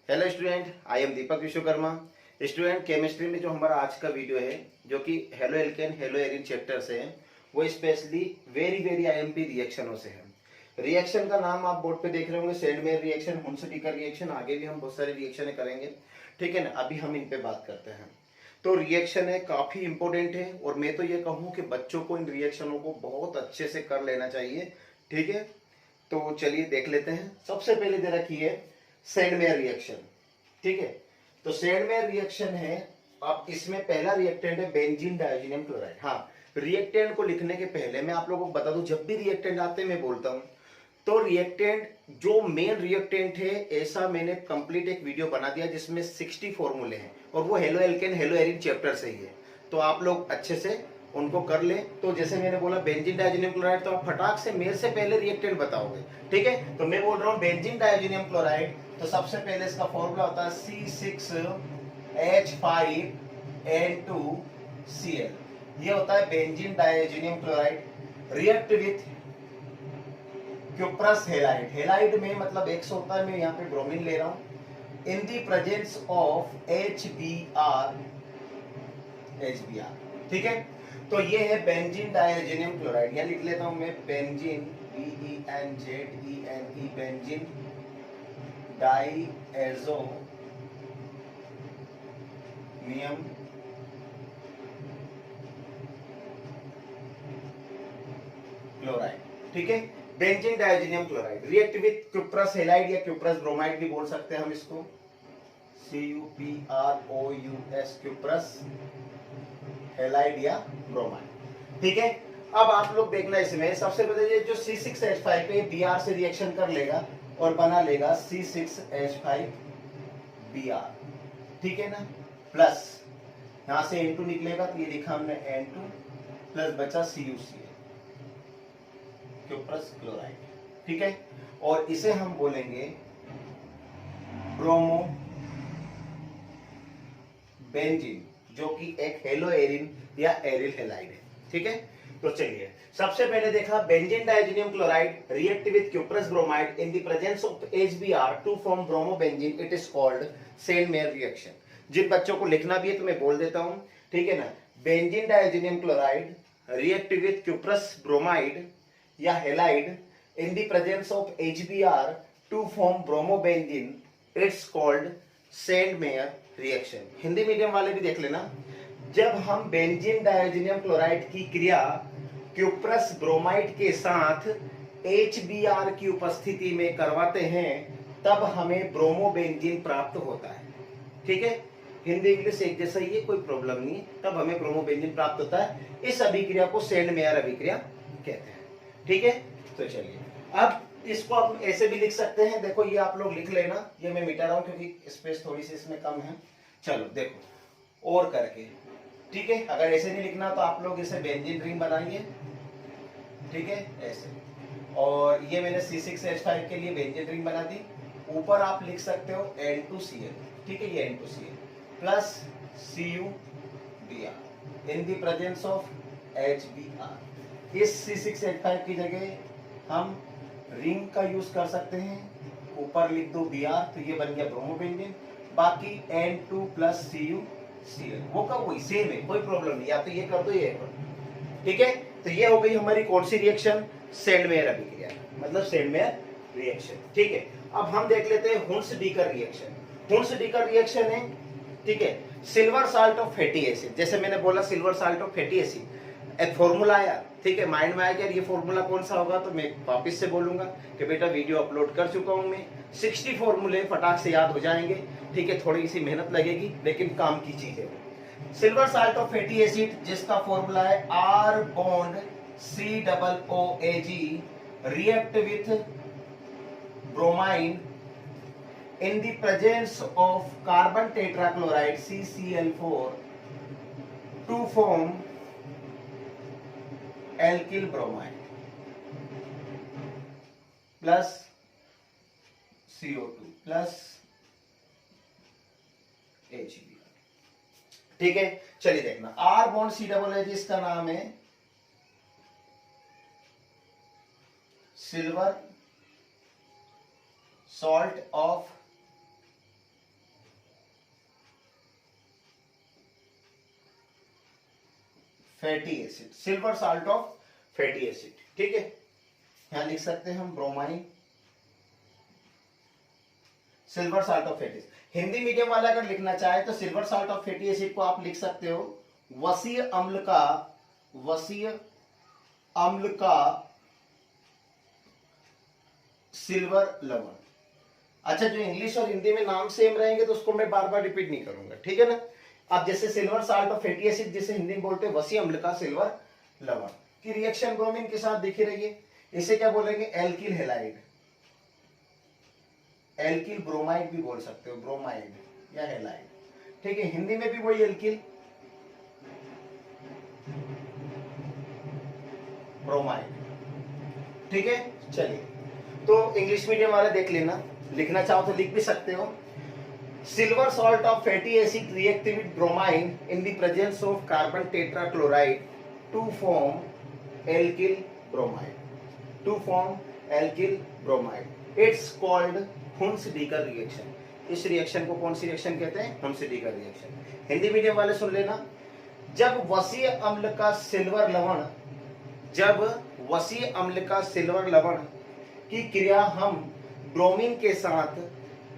Hello student, I am Deepak Vishwakarma. Student, chemistry में जो हमारा आज का वीडियो है जो कि halo alkane hello Erin chapter से है, वो स्पेशली वेरी वेरी आईएमपी रिएक्शनों से है। रिएक्शन का नाम आप बोर्ड पे देख रहे होंगे, सेंडमेयर रिएक्शन, हुंस-डीकर रिएक्शन। आगे भी हम बहुत सारी रिएक्शन करेंगे, ठीक है ना। अभी हम इन पे बात करते हैं। तो रिएक्शन है, काफी इंपॉर्टेंट है, और मैं तो ये कहूँ कि बच्चों को इन रिएक्शनों को बहुत अच्छे से कर लेना चाहिए, ठीक है। तो चलिए देख लेते हैं। सबसे पहले दे रखी है सेंडमेयर रिएक्शन, ठीक है। तो सेंडमेयर रिएक्शन है, अब इसमें पहला रिएक्टेंट है बेंजीन डायोजीनियम क्लोराइड। हाँ, रिएक्टेंट को लिखने के पहले मैं आप लोगों को बता दूं, जब भी रिएक्टेंट आते हैं मैं बोलता हूं, तो रिएक्टेंट जो मेन रिएक्टेंट है, ऐसा मैंने कंप्लीट एक वीडियो बना दिया जिसमें 60 फॉर्मूले हैं, और वो halo alkane hello Erin chapter से ही है। तो आप लोग अच्छे से उनको कर ले। तो जैसे मैंने बोला बेंजीन डायोजीनियम क्लोराइड, तो आप फटाक से मेरे से पहले रिएक्टेंट बताओगे, ठीक है। तो मैं बोल रहा हूँ बेंजीन डायोजीनियम क्लोराइड, तो सबसे पहले इसका फॉर्मूला होता है C6H5N2Cl। ये होता है benzene diazonium chloride. React with cuprous halide, halide में मतलब एक्स होता है, मैं यहाँ पे ब्रोमीन ले रहा हूँ, इन दी प्रेजेंस ऑफ HBr, ठीक है। तो ये है बेंजीन डायोजीनियम क्लोराइड। यहाँ लिख लेता हूं मैं benzene, BENZENE, benzene diazonium chloride, ठीक है। Benzene diazonium chloride react with cuprous halide या क्यूप्रस ब्रोमाइड भी बोल सकते हैं हम इसको, CuPrOUS, क्यूप्रस हेलाइड या ब्रोमाइड, ठीक है। अब आप लोग देखना, इसमें सबसे पहले ये जो C6H5 पे Br से रिएक्शन कर लेगा और बना लेगा C6H5Br, ठीक है ना। प्लस यहां से N2 निकलेगा, तो ये लिखा हमने N2, प्लस बचा CuCl, क्यूप्रस क्लोराइड, ठीक है। और इसे हम बोलेंगे ब्रोमो बेंजीन, जो कि एक हेलो एरिन या एरिल हेलाइड है, ठीक है। तो चलिए, सबसे पहले देखा benzene diazonium chloride react with cuprous bromide in the presence of HBr to form bromo benzene, it is called Sandmeyer reaction. जिन बच्चों को लिखना भी है तो मैं बोल देता हूं, ठीक है ना। Benzene diazonium chloride react with cuprous bromide या halide in the presence of HBr to form bromo benzene, it's called Sandmeyer reaction. Hindi medium वाले भी देख लेना, जब हम बेंजीन डायोजीनियम क्लोराइड की क्रिया क्यूप्रस ब्रोमाइड के साथ HBr की उपस्थिति में करवाते हैं, तब हमें ब्रोमो बेंजीन प्राप्त होता है, ठीक है। हिंदी इंग्लिश एक जैसा ही है, कोई प्रॉब्लम नहीं है, तब हमें ब्रोमो बेंजीन प्राप्त होता है। इस अभिक्रिया को सेंडमेयर अभिक्रिया कहते हैं, ठीक है। तो चलिए, अब इसको आप ऐसे भी लिख सकते हैं, देखो ये आप लोग लिख लेना, ये मैं मिटा रहा हूं क्योंकि स्पेस थोड़ी सी इसमें कम है। चलो देखो और करके, ठीक है। अगर ऐसे नहीं लिखना तो आप लोग इसे बेंजीन रिंग बनाइए, ठीक है, ऐसे। और ये मैंने C6H5 के लिए बेंजीन रिंग बना दी। ऊपर आप लिख सकते हो N2Cl, ठीक है, ये N2Cl plus CuBr in the presence of HBr। इस C6H5 की जगह हम रिंग का यूज कर सकते हैं, ऊपर लिख दो Br, तो ये बन गया ब्रोमो बेंजीन। बाकी N2 प्लस CuCl, वो का वही सेम है, कोई प्रॉब्लम नहीं, या तो ये कर दो ये कर दो, ठीक है। तो ये हो गई हमारी कौन सी रिएक्शन, सेंडमेयर अभिक्रिया, मतलब सेंडमेयर रिएक्शन, ठीक है। अब हम देख लेते हैं हुंस-डीकर रिएक्शन। हुंस-डीकर रिएक्शन है, ठीक है, silver salt of fatty acid. जैसे मैंने बोला silver salt of fatty acid, एक फॉर्मूला आया, ठीक है, माइंड में आया कि ये फॉर्मूला कौन सा होगा, तो मैं वापस से बोलूंगा कि बेटा वीडियो अपलोड कर चुका हूं मैं, 60 फॉर्मूले फटाक से याद हो जाएंगे, ठीक है। थोड़ी सी मेहनत लगेगी लेकिन काम की चीज है। Silver salt of fatty acid, जिसका फॉर्मूला है R bond COOAG react with bromine in the presence of carbon tetrachloride CCl4 to form alkyl bromide plus CO2 plus HBr, ठीक है। चलिए देखना, R बॉन्ड COOAG, इसका नाम है silver salt of fatty acid, silver salt of fatty acid, ठीक है। यहां लिख सकते हैं हम bromine, silver salt of fatty acid. Hindi medium वाला अगर लिखना चाहे तो silver salt of fatty acid को आप लिख सकते हो वसीय अम्ल का, वसीय अम्ल का सिल्वर लवण। अच्छा, जो इंग्लिश और हिंदी में नाम सेम रहेंगे तो उसको मैं बार बार रिपीट नहीं करूंगा, ठीक है ना। अब जैसे silver salt of fatty acid जिसे हिंदी में बोलते हैं वसीय अम्ल का सिल्वर लवण की रिएक्शन ब्रोमीन के साथ देखी रहिए, इसे क्या बोलेंगे, एल्किल हैलाइड, एल्किल ब्रोमाइड भी बोल सकते हो, ब्रोमाइड या हैलाइड, ठीक है। हिंदी में भी वही एल्किल ब्रोमाइड, ठीक है। चलिए, तो इंग्लिश मीडियम वाले देख लेना, लिखना चाहो तो लिख भी सकते हो। Silver salt of fatty acid react with bromine in the presence of carbon tetrachloride to form alkyl bromide, to form alkyl bromide. It's called Hunsdiecker reaction. इस रिएक्शन को कौन सी रिएक्शन कहते हैं, हुन्स-डीकर रिएक्शन। हिंदी मीडियम वाले सुन लेना, जब वसीय अम्ल का सिल्वर लवण, जब वसीय अम्ल का सिल्वर लवण की क्रिया हम ब्रोमीन के साथ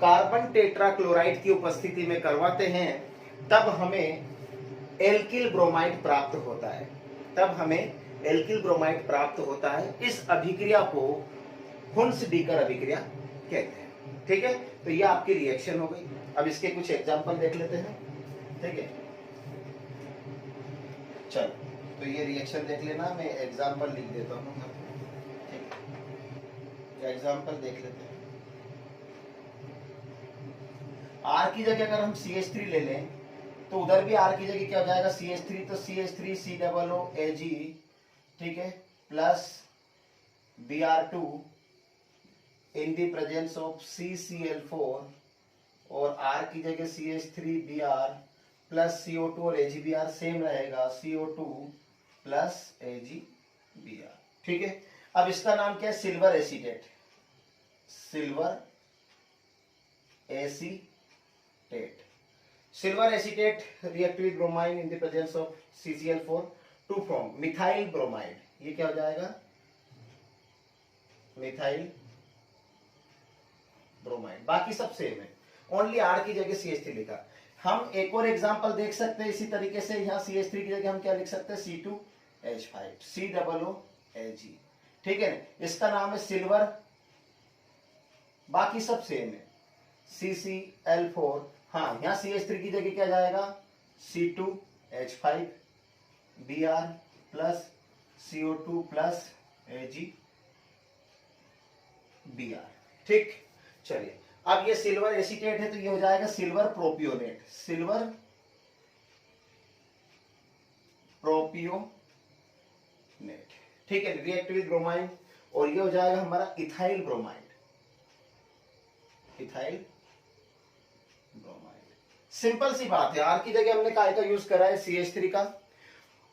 कार्बन टेट्राक्लोराइड की उपस्थिति में करवाते हैं, तब हमें एल्किल ब्रोमाइड प्राप्त होता है, तब हमें एल्किल ब्रोमाइड प्राप्त होता है। इस अभिक्रिया को हुन्स-डीकर अभिक्रिया कहते हैं, ठीक है। तो ये आपकी रिएक्शन हो गई। अब इसके कुछ एग्जांपल देख लेते हैं, ठीक है। चलो, तो ये रिएक्शन देख लेना, मैं एग्जांपल लिख देता हूँ, ठीक है। एग्जांपल देख लेते हैं। R की जगह अगर हम CH3 ले लें तो उधर भी R की जगह क्या हो जाएगा, CH3, तो CH3 COOAg, ठीक है, plus Br2 in the presence of CCl4, और R की जगह CH3Br प्लस CO2 और AgBr सेम रहेगा, CO2 प्लस AgBr, ठीक है। अब इसका नाम क्या है, silver acetate, silver acetate. Silver acetate react with bromine in the presence of CCl4 to form methyl bromide. ये क्या हो जाएगा, मिथाइल ब्रोमाइड। बाकी सब सेम है, ओनली R की जगह CH3 लिखा। हम एक और एग्जांपल देख सकते हैं इसी तरीके से, यहाँ CH3 की जगह हम क्या लिख सकते हैं, C2H5 COOAg, ठीक है ना। इसका नाम है सिल्वर, बाकी सब सेम है, CCl4। हाँ, यहाँ CH3 की जगह क्या जाएगा, C2H5 Br plus CO2 plus AgBr, ठीक। चलिए, अब ये सिल्वर एसीटेट है तो ये हो जाएगा सिल्वर प्रोपियोनेट, सिल्वर प्रोपियोनेट, ठीक है, रिएक्ट विद ब्रोमाइन। और ये हो जाएगा हमारा ethyl bromide, ethyl bromide. Simple सी बात है, R की जगह हमने काय का यूज करा है, CH3 का,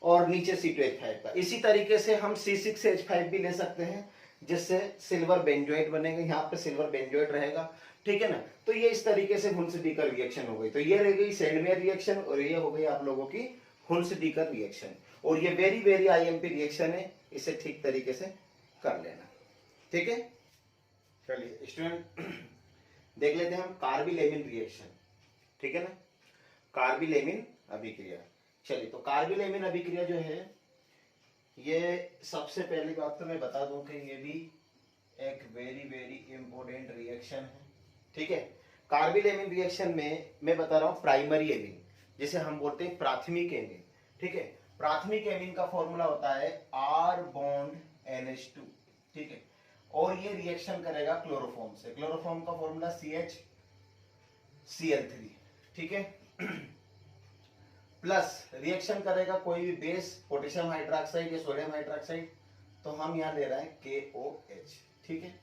और नीचे C2H5 का। इसी तरीके से हम C6H5 भी ले सकते हैं, जिससे सिल्वर बेंजोएट बनेगा, यहाँ पे सिल्वर बेंजोएट रहेगा, ठीक है ना। तो ये इस तरीके से हुन्स-डीकर रिएक्शन हो गई। तो ये रह गई सैंडमेयर रिएक्शन, और ये हो गई आप लोगों की हुन्स-डीकर रिएक्शन। और ये वेरी वेरी IMP रिएक्शन है, इसे ठीक तरीके से कर लेना, ठीक है। चलिए स्टूडेंट, देख लेते हैं हम कार्बिलेमिन रिएक्शन, ठीक है ना, कार्बिलेमिन अभिक्रिया। चलिए, तो कार्बिलेमिन अभिक्रिया जो है, ये सबसे पहली बात तो मैं बता दूं कि ये भी एक वेरी वेरी इंपॉर्टेंट रिएक्शन है, ठीक है। कार्बिलेमिन रिएक्शन में मैं बता रहा हूं प्राइमरी एमीन, जिसे हम बोलते हैं प्राथमिक एमीन, ठीक है। प्राथमिक एमीन का फॉर्मूला होता है R बॉन्ड NH2, ठीक है। और ये रिएक्शन करेगा क्लोरोफॉर्म से, क्लोरोफॉर्म का फॉर्मूला CHCl3, ठीक है। प्लस रिएक्शन करेगा कोई भी बेस, पोटेशियम हाइड्रोक्साइड या सोडियम हाइड्रोक्साइड, तो हम यहाँ ले रहे हैं KOH, ठीक है।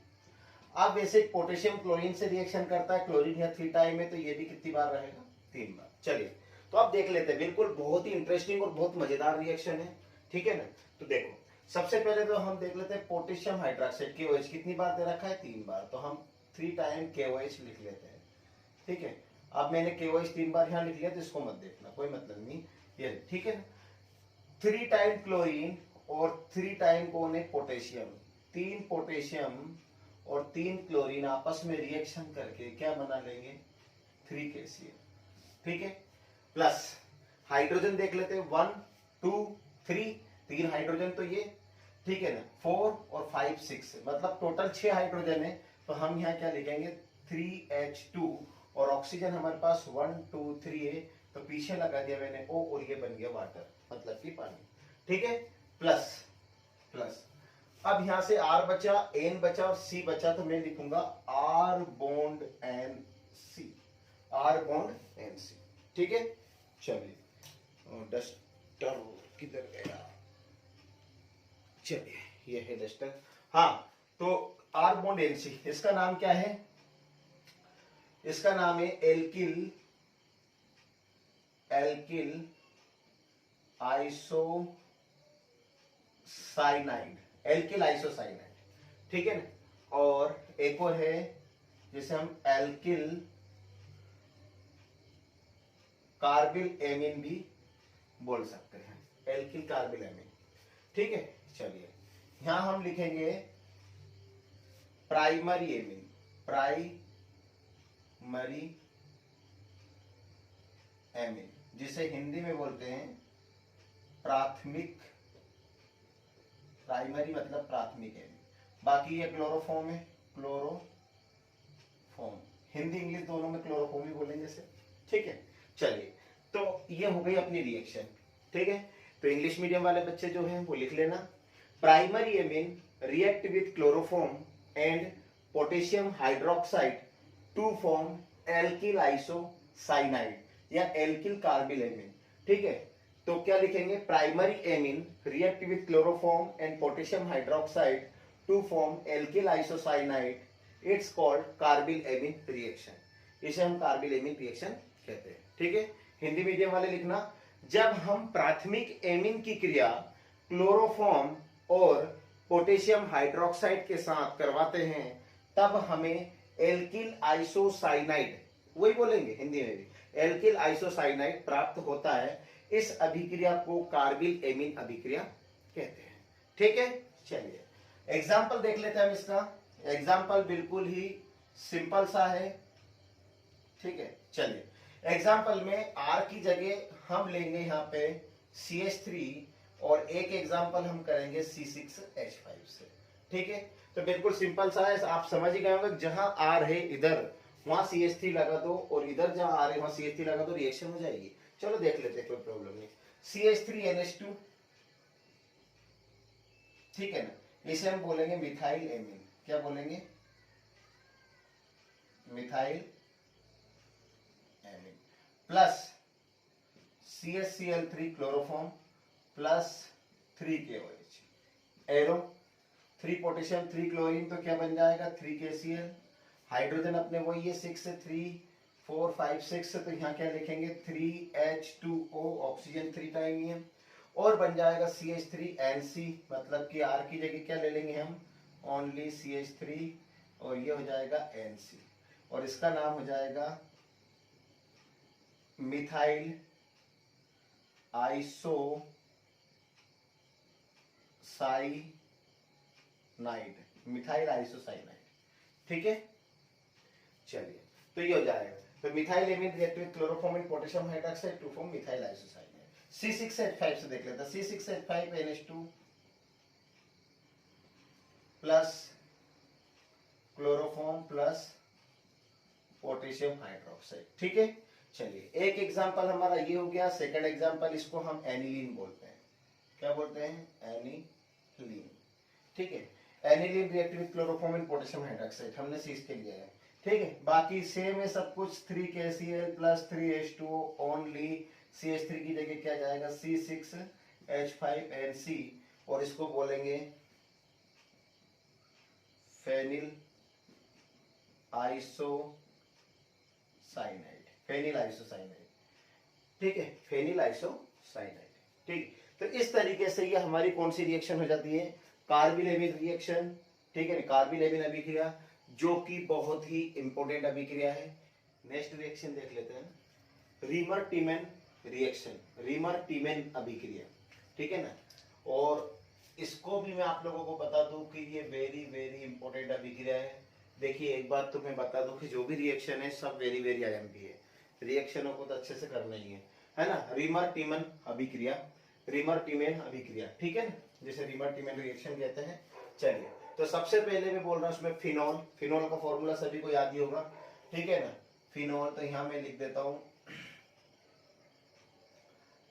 अब वैसे पोटेशियम क्लोरीन से रिएक्शन करता है, क्लोरीन या थीटा में, तो ये भी कितनी बार रहेगा, 3 बार। चलिए, तो अब देख लेते हैं, बिल्कुल बहुत ही इंटरेस्टिंग और बहुत मजेदार रिएक्शन है, ठीक है ना। तो देखो, सबसे पहले तो हम देख लेते हैं पोटेशियम हाइड्रोक्साइड KOH कितनी बार दे रखा है, 3 बार, तो हम 3 टाइम KOH लिख लेते हैं, ठीक है। अब मैंने KOH 3 बार यहाँ लिख लिया, तो इसको मत देखना, कोई मतलब नहीं, ये ठीक है। 3 टाइम क्लोरीन और 3 टाइम कौन है, पोटेशियम, 3 पोटेशियम और 3 क्लोरीन आपस में रिएक्शन करके क्या बना लेंगे, 3 KCl, ठीक है। प्लस हाइड्रोजन देख लेते हैं, 1 2 3, 3 हाइड्रोजन तो ये, ठीक है ना, 4 और 5 6, मतलब टोटल 6 हाइड्रोजन है। तो हम यहाँ क्या लिखेंगे, 3H2, और ऑक्सीजन हमारे पास 1 2 3 है, तो पीछे लगा दिया मैंने O, और ये बन गया वाटर, मतलब कि पानी, ठीक है। प्लस प्लस अब यहां से R बचा, N बचा और C बचा, तो मैं लिखूंगा R bond NC, R bond NC, ठीक है। चलिए डस्टर किधर गया, चलिए ये है डस्टर। हाँ, तो R बॉन्ड NC, इसका नाम क्या है, इसका नाम है एल्किल आइसोसाइनाइड, एल्किल आइसोसाइनाइड, ठीक है ना। और एक और है जिसे हम एल्किल कार्बिल एमीन भी बोल सकते हैं, एल्किल कार्बिल एमीन, ठीक है। चलिए यहां हम लिखेंगे प्राइमरी एमीन, प्राइमरी एमीन, जिसे हिंदी में बोलते हैं प्राथमिक, प्राइमरी मतलब प्राथमिक एमीन। बाकी ये क्लोरोफॉर्म है, क्लोरोफॉर्म, हिंदी इंग्लिश दोनों में क्लोरोफॉर्म ही बोलेंगे इसे, ठीक है। चलिए तो ये हो गई अपनी रिएक्शन, ठीक है। तो इंग्लिश मीडियम वाले बच्चे जो हैं वो लिख लेना, primary amine react with chloroform and potassium hydroxide to form alkyl isocyanide या एल्किल कार्बिल एमीन, ठीक है। तो क्या लिखेंगे, primary amine react with chloroform and potassium hydroxide to form alkyl isocyanide, it's called carbylamine reaction, इसे हम carbyl amine reaction कहते हैं, ठीक है। हिंदी मीडियम वाले लिखना, जब हम प्राथमिक एमीन की क्रिया क्लोरोफॉर्म और पोटेशियम हाइड्रोक्साइड के साथ करवाते हैं तब हमें एल्किल आइसोसाइनाइड, वही बोलेंगे हिंदी में भी, एल्किल आइसोसाइनाइड प्राप्त होता है। इस अभिक्रिया को कार्बिल एमीन अभिक्रिया कहते हैं, ठीक है। चलिए एग्जाम्पल देख लेते हैं हम इसका, एग्जाम्पल बिल्कुल ही सिंपल सा है, ठीक है। चलिए एग्जाम्पल में R की जगह हम लेंगे यहाँ पे CH3 और एक एग्जाम्पल हम करेंगे C6H5 से, ठीक है। तो बिल्कुल सिंपल सा है, आप समझ ही गए होंगे, जहां R है इधर वहां CH3 लगा दो और इधर जहां R है वहां CH3 लगा दो, रिएक्शन हो जाएगी। चलो देख लेते हैं, कोई प्रॉब्लम नहीं। CH3NH2, ठीक है ना, इसे हम बोलेंगे मिथाइल एमीन, क्या बोलेंगे, methyl amine, plus CHCl3 chloroform plus 3KOH, arrow 3 potassium 3 chlorine, तो क्या बन जाएगा 3KCl, हाइड्रोजन अपने वही है 6 से 3 4 5 6, तो यहाँ क्या लिखेंगे 3H2O, ऑक्सीजन 3 टाइम है, और बन जाएगा CH3NC, मतलब कि R की जगह क्या ले लेंगे हम, ओनली CH3, और ये हो जाएगा NC, और इसका नाम हो जाएगा मिथाइल आइसोसाइनाइड, मिथाइल आइसोसाइनाइड, ठीक है। चलिए तो ये हो जाएगा, तो methyl amine react with chloroform and potassium hydroxide to form methyl isocyanide. C6H5 से देख लेते हैं, C6H5NH2 plus chloroform plus potassium hydroxide, ठीक है। चलिए एक एग्जांपल हमारा ये हो गया, सेकंड एग्जांपल इसको हम एनिलीन बोलते हैं, क्या बोलते हैं, एनिलीन, ठीक है। Aniline react with chloroform and potassium hydroxide हमने सीज के लिया है, ठीक है। बाकी सेम है सब कुछ, 3KCl plus 3H2O, only CH3 की जगह क्या जाएगा C6H5NC, और इसको बोलेंगे फेनिल आइसोसाइनाइड, फेनिल आइसोसाइनाइड, ठीक है, फेनिल आइसोसाइनाइड, ठीक। तो इस तरीके से ये हमारी कौन सी रिएक्शन हो जाती है, कार्बिल एमीन रिएक्शन, ठीक है, कार्बिल एमीन अभिक्रिया, जो कि बहुत ही इंपॉर्टेंट अभिक्रिया है। नेक्स्ट रिएक्शन देख लेते हैं, reamer Tiemann reaction, reamer Tiemann अभिक्रिया, ठीक है ना। और इसको भी मैं आप लोगों को बता दूं कि ये वेरी वेरी इंपॉर्टेंट अभिक्रिया है। देखिए एक बात तो मैं बता दूं कि जो भी रिएक्शन है सब वेरी वेरी आईएमपी है, रिएक्शनों को तो अच्छे से करना ही है ना। रीमर टीमन अभिक्रिया, रीमर टीमेन अभिक्रिया, ठीक है ना, जैसे रीमर टीमेन रिएक्शन कहते हैं। चलिए तो सबसे पहले मैं बोल रहा हूँ उसमें फिनॉल, फिनॉल का फॉर्मूला सभी को याद ही होगा, ठीक है ना। फिनॉल तो यहां मैं लिख देता हूं,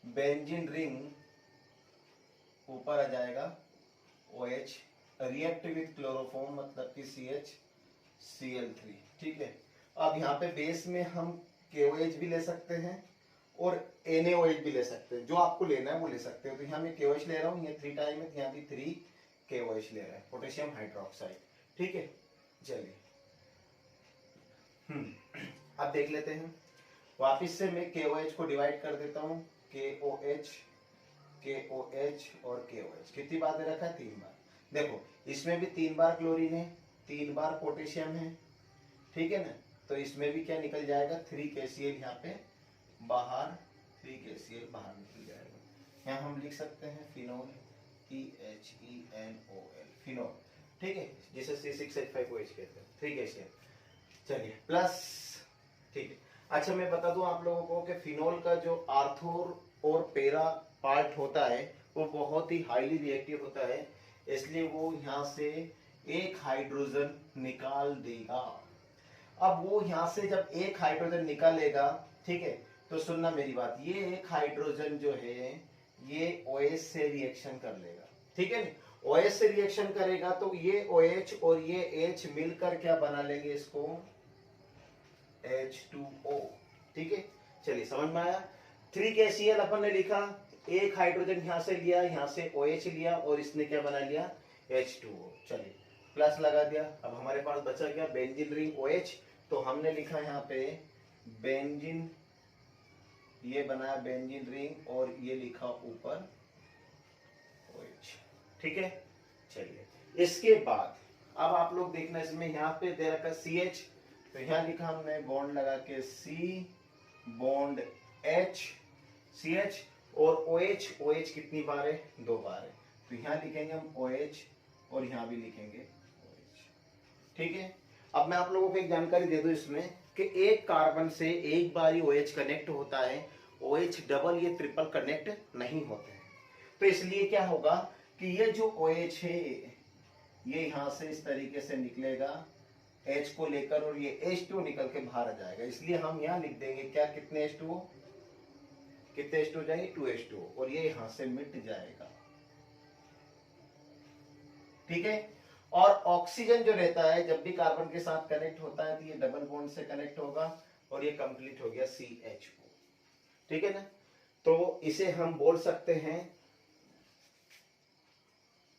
बेंजीन रिंग ऊपर आ जाएगा OH, रिएक्ट विथ क्लोरोफॉर्म मतलब कि CH ठीक है। अब यहाँ पे बेस में हम KOH भी ले सकते हैं और NaOH भी ले सकते हैं, जो आपको लेना है वो ले सकते हो। तो यहाँ मैं KOH ले रहा हूँ, ये 3 टाइम है, यहाँ भी 3 KOH ले रहा है, पोटेशियम हाइड्रोक्साइड, ठीक है। चलिए अब देख लेते हैं, वापिस से मैं KOH को डिवाइड कर देता हूँ, KOH और KOH कितनी बार दे रखा है, 3 बार। देखो इसमें भी 3 बार क्लोरीन है, 3 बार पोटेशियम है, ठीक है ना। तो इसमें भी क्या निकल जाएगा, 3 KCl यहाँ पे बाहर, 3 KCl बाहर निकल जाएगा। यहाँ हम लिख सकते हैं फिनोल, EHENOL, फिनोल, ठीक है, जिसे C6H5OH कहते हैं, 3 KCl। चलिए प्लस, ठीक है। अच्छा मैं बता दूं आप लोगों को कि फिनोल का जो आर्थोर और पैरा पार्ट होता है वो बहुत ही हाईली रिएक्टिव होता है, इसलिए वो यहाँ से एक हाइड्रोजन निकाल देगा। अब वो यहाँ से जब एक हाइड्रोजन निकालेगा, ठीक है, तो सुनना मेरी बात, ये एक हाइड्रोजन जो है ये OH से रिएक्शन कर लेगा, ठीक है ना। OH से रिएक्शन करेगा तो ये OH और ये H मिलकर क्या बना लेंगे, इसको H2O, ठीक है। चलिए समझ में आया। 3 KCl अपन ने लिखा, एक हाइड्रोजन यहां से लिया, यहां से OH लिया और इसने क्या बना लिया, H2O। चलिए प्लस लगा दिया। अब हमारे पास बचा क्या, बेंजीन रिंग OH, तो हमने लिखा यहाँ पे बेंजीन, ये बनाया बेंजीन रिंग और ये लिखा ऊपर OH, ठीक है। चलिए इसके बाद अब आप लोग देखना, इसमें यहाँ पे दे रखा CH, तो यहाँ लिखा हमने बॉन्ड लगा के C बॉन्ड H CH और OH कितनी बार है, 2 बार है, तो यहाँ लिखेंगे हम OH और यहाँ भी लिखेंगे OH, ठीक है। अब मैं आप लोगों को एक जानकारी दे दूं इसमें कि एक कार्बन से एक बार ही OH कनेक्ट होता है, OH डबल ये ट्रिपल कनेक्ट नहीं होते हैं। तो इसलिए क्या होगा कि ये जो OH है ये यहाँ से इस तरीके से निकलेगा H को लेकर और ये H2 निकल के बाहर आ जाएगा, इसलिए हम यहाँ लिख देंगे क्या, कितने H2O, कितने H2O जाएंगे, 2H2O, और ये यहाँ से मिट जाएगा, ठीक है। और ऑक्सीजन जो रहता है जब भी कार्बन के साथ कनेक्ट होता है तो ये डबल बॉन्ड से कनेक्ट होगा और ये कंप्लीट हो गया CHO, ठीक है ना। तो इसे हम बोल सकते हैं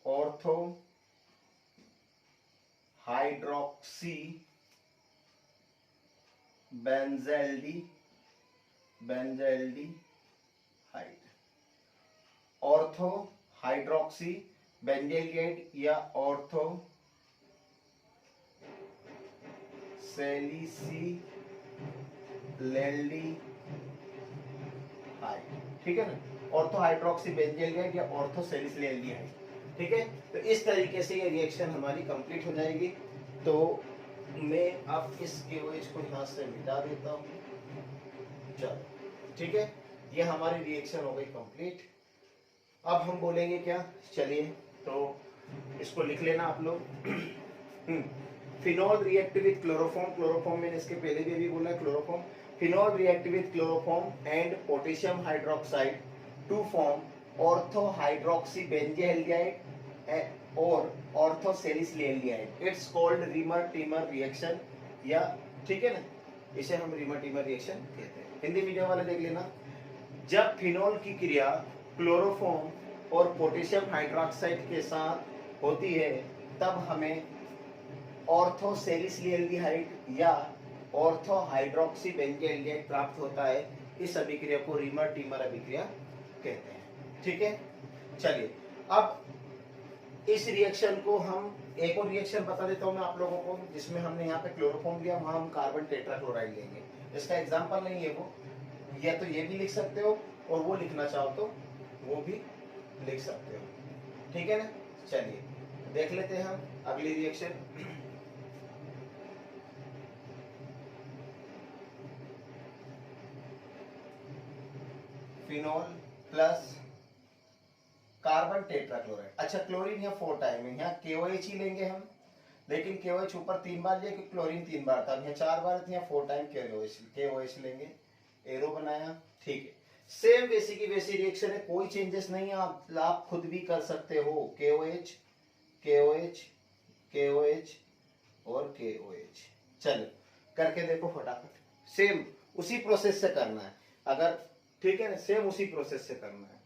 ortho hydroxy benzaldehyde, ortho hydroxy benzaldehyde या ऑर्थो सैलिसिलेल्डिहाइड, ठीक है ना, ऑर्थो हाइड्रोक्सी बेंजाल्डिहाइड या ऑर्थो सैलिसिलेल्डिहाइड, ठीक है। तो इस तरीके से ये रिएक्शन हमारी कंप्लीट हो जाएगी। तो मैं अब इस KOH को यहां से मिटा देता हूं, चलो ठीक है, ये हमारी रिएक्शन हो गई कंप्लीट। अब हम बोलेंगे क्या, चलिए तो इसको लिख लेना आप लोग। Phenol react with chloroform, chloroform मैंने इसके पहले भी अभी बोला chloroform. Phenol react with chloroform and potassium hydroxide to form ortho hydroxy benzaldehyde और ortho salicylaldehyde. It's called Reimer Tiemann reaction, या ठीक है ना, इसे हम रीमर टीमर रिएक्शन कहते हैं। हिंदी मीडियम वाले देख लेना, जब फिनोल की क्रिया क्लोरोफॉर्म और पोटेशियम हाइड्रोक्साइड के साथ होती है तब हमें ऑर्थो सैलिसिलेल्डिहाइड या ऑर्थो हाइड्रोक्सी बेंजाल्डिहाइड प्राप्त होता है। इस अभिक्रिया को रीमर टीमर अभिक्रिया कहते हैं, ठीक है। चलिए अब इस रिएक्शन को हम, एक और रिएक्शन बता देता हूं मैं आप लोगों को, जिसमें हमने यहाँ पे क्लोरोफॉर्म लिया, वहां हम कार्बन टेट्राक्लोराइड लेंगे। इसका एग्जांपल नहीं है वो, या तो ये भी लिख सकते हो और वो लिखना चाहो तो वो भी लिख सकते हो। ठीक है ना, चलिए देख लेते हैं हम अगली reaction. Phenol plus carbon tetrachloride. अच्छा क्लोरीन यहाँ 4 टाइम है, यहाँ KOH ही लेंगे हम, लेकिन KOH ऊपर 3 बार लिया, क्लोरीन 3 बार था, यहाँ 4 बार, यहाँ 4 टाइम KOH लेंगे, एरो बनाया। ठीक है, सेम वैसी की वैसी रिएक्शन है, कोई चेंजेस नहीं है, आप खुद भी कर सकते हो। KOH KOH KOH और KOH। चलो करके देखो फटाफट, सेम उसी प्रोसेस से करना है अगर, ठीक है ना, सेम उसी प्रोसेस से करना है।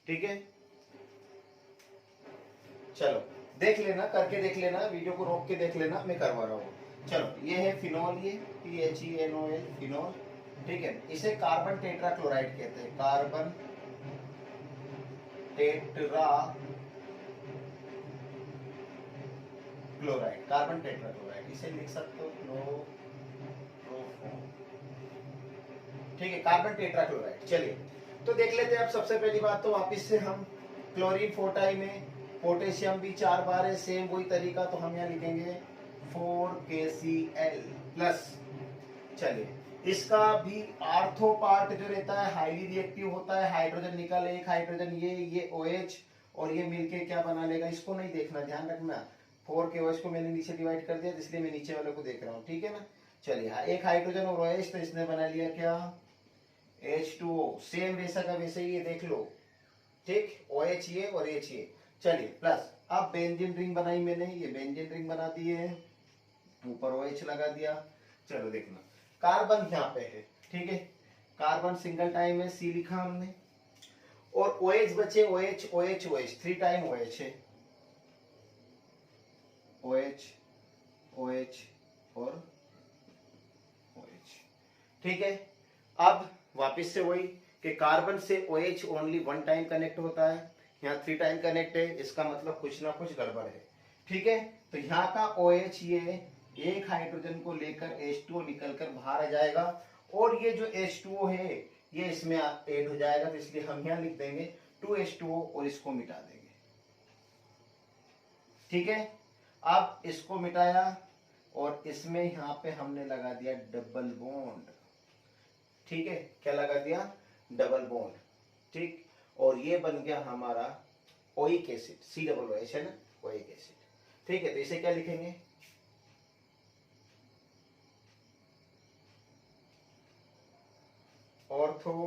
ठीक है, चलो देख लेना, करके देख लेना, वीडियो को रोक के देख लेना, मैं करवा रहा हूँ। चलो ये है फिनोल, ये PHENOL फिनोल। ठीक है, इसे कार्बन टेट्राक्लोराइड कहते हैं, carbon tetra chloride, carbon tetrachloride, इसे लिख सकते हो क्लोरोफॉर्म। ठीक है, कार्बन टेट्राक्लोराइड। चलिए तो देख लेते हैं अब। सबसे पहली बात तो वापस से हम, क्लोरीन 4 टाइम है, पोटेशियम भी 4 बार है, सेम वही तरीका, तो हम यहाँ लिखेंगे 4KCl प्लस। चलिए इसका भी आर्थो पार्ट जो रहता है हाईली रिएक्टिव होता है, हाइड्रोजन निकल, एक हाइड्रोजन ये OH और ये मिलके क्या बना लेगा, इसको नहीं देखना, ध्यान रखना। 4KOH को मैंने नीचे डिवाइड कर दिया, इसलिए मैं नीचे वाले को देख रहा हूँ। ठीक है ना, चलिए हाँ, एक हाइड्रोजन और OH, तो इसने बना लिया क्या, H2O। सेम वैसा का वैसे ही, ये देख लो। ठीक, OH ये और H ये। चलिए प्लस, अब बेंजीन रिंग बनाई मैंने, ये बेंजीन रिंग बना दी है, ऊपर OH लगा दिया। चलो देखना, कार्बन यहाँ पे है, ठीक है, कार्बन सिंगल टाइम है, C लिखा हमने, और OH बचे, OH OH OH 3 time OH है, OH OH और OH। ठीक है, अब वापस से वही कि कार्बन से OH ओनली 1 टाइम कनेक्ट होता है, यहाँ 3 टाइम कनेक्ट है, इसका मतलब कुछ ना कुछ गड़बड़ है। ठीक है, तो यहाँ का OH ये एक हाइड्रोजन को लेकर H2O निकलकर बाहर आ जाएगा, और ये जो H2O है ये इसमें ऐड हो जाएगा, तो इसलिए हम यहाँ लिख देंगे 2H2O और इसको मिटा देंगे। ठीक है, अब इसको मिटाया और इसमें यहाँ पे हमने लगा दिया डबल बॉन्ड। ठीक है, क्या लगा दिया, डबल बॉन्ड। ठीक, और ये बन गया हमारा ओइक एसिड, COOH है ना, ओइक एसिड। ठीक है, तो इसे क्या लिखेंगे, ortho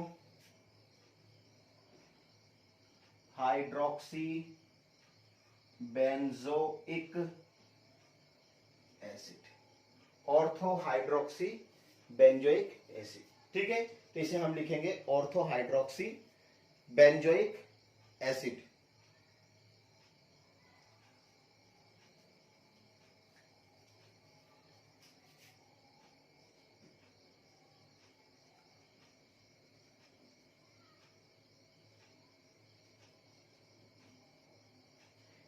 hydroxy benzoic acid, ortho hydroxy benzoic acid. ठीक है, तो इसे हम लिखेंगे ऑर्थो हाइड्रोक्सी बेंजोइक एसिड।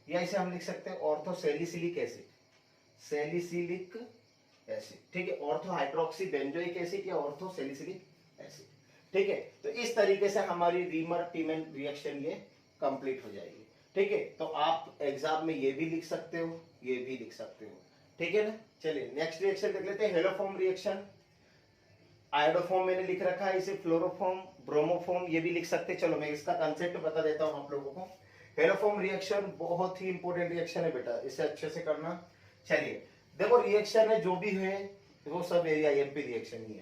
या इसे हम लिख सकते हैं ortho salicylic acid, salicylic acid. ठीक है, ऑर्थो हाइड्रोक्सी बेंजोइक एसिड या ऑर्थो सैलिसिलिक एसिड। ठीक है, तो इस तरीके से हमारी रीमर टीमेन रिएक्शन ये कंप्लीट हो जाएगी। ठीक है, तो आप एग्जाम में ये भी लिख सकते हो, ये भी लिख सकते हो। ठीक है ना, चलिए नेक्स्ट रिएक्शन देख लेते हैं, हेलोफॉर्म रिएक्शन। आयोडोफॉर्म मैंने लिख रखा है, इसे फ्लोरोफॉर्म, ब्रोमोफॉर्म ये भी लिख सकते हैं। चलो मैं इसका कंसेप्ट बता देता हूं आप लोगों को। हेलोफॉर्म रिएक्शन बहुत ही इंपॉर्टेंट रिएक्शन है बेटा, इसे अच्छे से करना। चलिए देखो, रिएक्शन है जो भी है वो सब AIMP रिएक्शन ही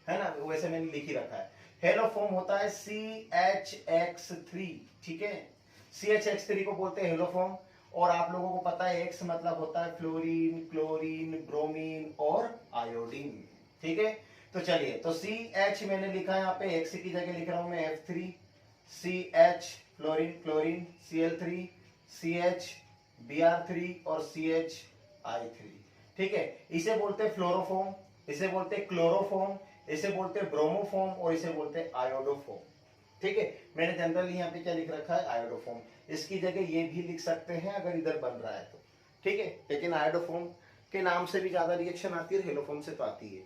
है ना, वैसे मैंने लिख ही रखा है। हेलोफॉर्म होता है CHX3। ठीक है, CHX3 को बोलते हैं हेलोफॉर्म, और आप लोगों को पता है X मतलब होता है फ्लोरीन, क्लोरीन, ब्रोमीन और आयोडीन। ठीक है, तो चलिए, तो CH मैंने लिखा है यहाँ पे, X की जगह लिख रहा हूं मैं F3, CH fluorine chlorine, Cl3, CH Br3 और CHI3। ठीक है, इसे बोलते हैं फ्लोरोफॉर्म, इसे बोलते हैं क्लोरोफॉर्म, इसे बोलते हैं ब्रोमोफॉर्म और इसे बोलते हैं आयोडोफॉर्म। ठीक है, मैंने जनरली यहाँ पे क्या लिख रखा है, आयोडोफॉर्म। इसकी जगह ये भी लिख सकते हैं अगर इधर बन रहा है तो। ठीक है, लेकिन आयोडोफॉर्म के नाम से भी ज्यादा रिएक्शन आती है, हेलोफॉर्म से तो आती है।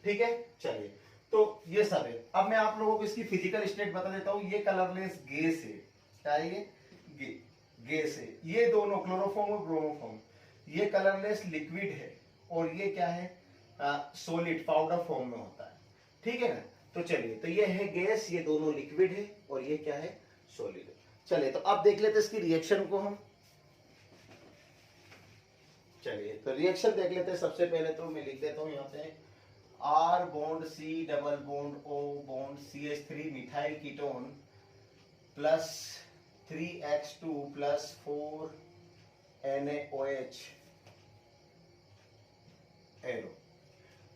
ठीक है, चलिए तो ये सब है। अब मैं आप लोगों को इसकी फिजिकल स्टेट बता देता हूँ। ये कलरलेस गैस है, क्या है ये? गैस है। ये दोनों क्लोरोफॉर्म और ब्रोमोफॉर्म, ये कलरलेस लिक्विड है और ये क्या है? सॉलिड पाउडर फॉर्म में होता है, ठीक है ना। तो चलिए, तो ये है गैस, ये दोनों लिक्विड है और ये क्या है? सॉलिड है। चलिए तो अब देख लेते हैं इसकी रिएक्शन को हम। चलिए तो रिएक्शन देख लेते हैं। सबसे पहले तो मैं लिख देता हूं यहाँ पे R bond C double bond O bond CH3 methyl ketone plus 3X2 plus 4NaOH arrow,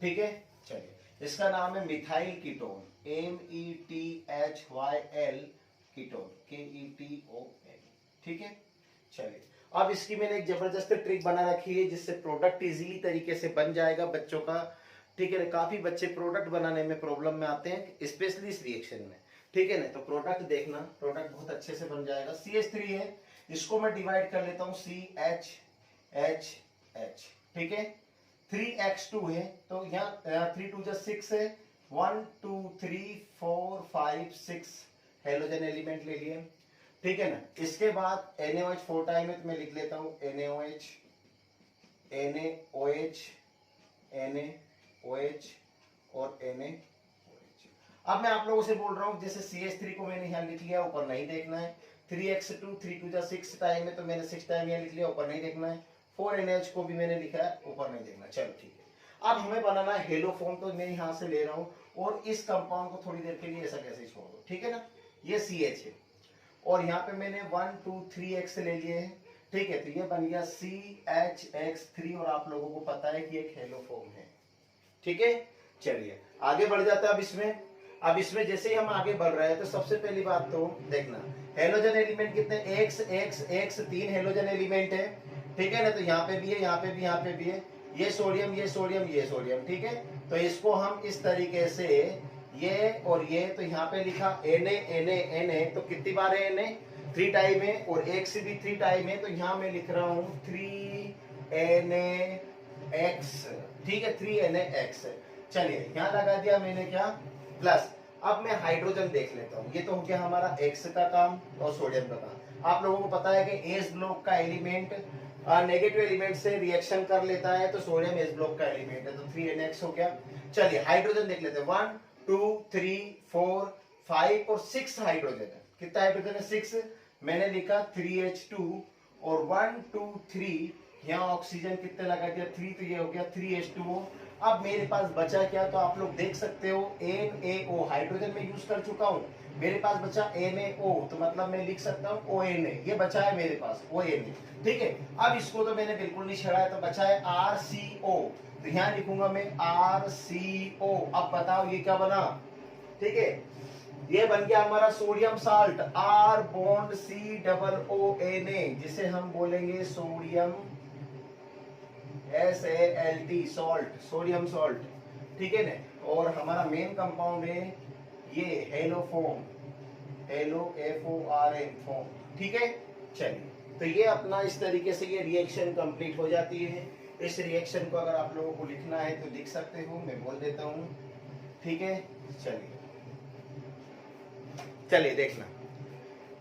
ठीक है। चलिए, इसका नाम है methyl ketone, METHYL ketone, KETON, ठीक है। चलिए, अब इसकी मैंने एक जबरदस्त ट्रिक बना रखी है जिससे प्रोडक्ट इजीली तरीके से बन जाएगा बच्चों का, ठीक है। काफी बच्चे प्रोडक्ट बनाने में प्रॉब्लम में आते हैं, स्पेशली इस रिएक्शन में, ठीक है ना। तो प्रोडक्ट देखना, प्रोडक्ट बहुत अच्छे से बन जाएगा। CH3 है, इसको मैं डिवाइड कर लेता हूं CHHH, ठीक है। 3X2 है, तो यहाँ 3 2 6 है, 1 2 3 4 5 6 हेलोजन एलिमेंट ले लिए, ठीक है ना। इसके बाद NaOH 4 टाइम है, तो मैं लिख लेता हूं NaOH NaOH NaOH और NaOH। अब मैं आप लोगों से बोल रहा हूं, जैसे CH3 को मैंने यहाँ लिख लिया, ऊपर नहीं देखना है। 3X2 3 2 6 टाइम है, तो मैंने 6 टाइम यहाँ लिख लिया, ऊपर नहीं देखना है। 4NaOH को भी मैंने लिखा है, ऊपर नहीं देखना। चलो ठीक है, अब हमें बनाना है हेलो फॉर्म, तो मैं यहाँ से ले रहा हूँ और इस कंपाउंड को थोड़ी देर के लिए ऐसा कैसे छोड़ दो, ठीक है ना। ये CH है और यहाँ पे मैंने 1 2 3X ले लिए हैं, ठीक है। तो ये बन गया CHX3 और आप लोगों को पता है कि एक हेलो फॉर्म है, ठीक है। चलिए आगे बढ़ जाता है। अब इसमें जैसे ही हम आगे बढ़ रहे हैं, तो सबसे पहली बात तो देखना, हेलोजन एलिमेंट कितने? X 3 हेलोजन एलिमेंट है, ठीक है ना। तो यहाँ पे भी है, यहाँ पे भी, यहाँ पे भी है। ये सोडियम, ये सोडियम, ये सोडियम, ठीक है। तो इसको हम इस तरीके से, ये और ये, तो यहाँ पे लिखा Na, तो कितनी बार है Na? 3 टाइम है, और एक से भी 3 टाइम है, तो यहाँ मैं लिख रहा हूँ 3NaX, ठीक है, 3NaX। चलिए यहाँ लगा दिया मैंने क्या? प्लस। अब मैं हाइड्रोजन देख लेता हूँ। ये तो हो गया हमारा X का काम और सोडियम का काम। आप लोगों को पता है कि एस ब्लॉक का एलिमेंट नेगेटिव एलिमेंट से रिएक्शन कर लेता है, तो सोडियम एस ब्लॉक का एलिमेंट है, तो 3NaX हो गया। चलिए हाइड्रोजन देख लेते हैं। 1 2 3 4 5 और 6 हाइड्रोजन है। कितना हाइड्रोजन है? 6। मैंने लिखा 3H2 और 1 2 3, यहाँ ऑक्सीजन कितने लगा दिया? 3, तो ये हो गया 3H2O। अब मेरे पास बचा क्या? तो आप लोग देख सकते हो NaO, हाइड्रोजन में यूज कर चुका हूं, मेरे पास बचा NaO, तो मतलब मैं लिख सकता हूं ONA, ये बचा है मेरे पास ONA, ठीक है। अब इसको तो मैंने बिल्कुल नहीं छेड़ा है, तो बचा है RCO, तो यहाँ लिखूंगा मैं RCO। अब बताओ ये क्या बना? ठीक है, ये बन गया हमारा sodium salt, R bond C double ONA, जिसे हम बोलेंगे sodium SALT, salt, sodium salt, ठीक है ना। और हमारा मेन कंपाउंड है ये hello form, hello FORM form, ठीक है। चलिए तो ये अपना इस तरीके से ये रिएक्शन कंप्लीट हो जाती है। इस रिएक्शन को अगर आप लोगों को लिखना है तो लिख सकते हो, मैं बोल देता हूं, ठीक है। चलिए देखना,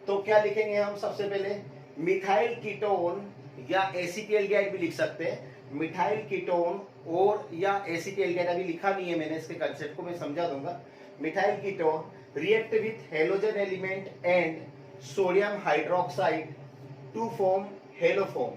तो क्या लिखेंगे हम? सबसे पहले मिथाइल कीटोन या एसीटीएल्डिहाइड भी लिख सकते हैं, मिथाइल कीटोन और या एसीटीएल्डिहाइड, अभी लिखा नहीं है मैंने, इसके कंसेप्ट को मैं समझा दूंगा। Methyl ketone react with halogen element and sodium hydroxide to form haloform,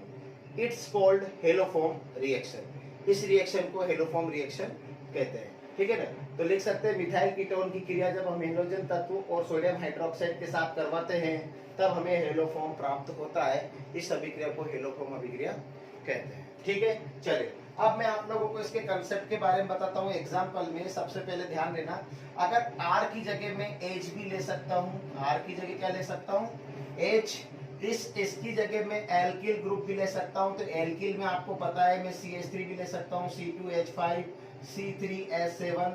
it's called haloform reaction. इस रिएक्शन को हेलोफॉर्म रिएक्शन कहते हैं, ठीक है ना। तो लिख सकते हैं मिथाइल कीटोन की क्रिया जब हम हेलोजन तत्व और सोडियम हाइड्रोक्साइड के साथ करवाते हैं, तब हमें हेलोफॉर्म प्राप्त होता है। इस अभिक्रिया को हेलोफॉर्म अभिक्रिया कहते हैं, ठीक है। चलिए अब मैं आप लोगों को इसके कंसेप्ट के बारे में बताता हूँ एग्जांपल में। सबसे पहले ध्यान देना, अगर R की जगह में H भी ले सकता हूँ, R की जगह क्या ले सकता हूँ? H। इसकी जगह में एल्किल ग्रुप भी ले सकता हूँ, तो एल्किल में आपको पता है मैं CH3 भी ले सकता हूँ, C2H5 C3H7,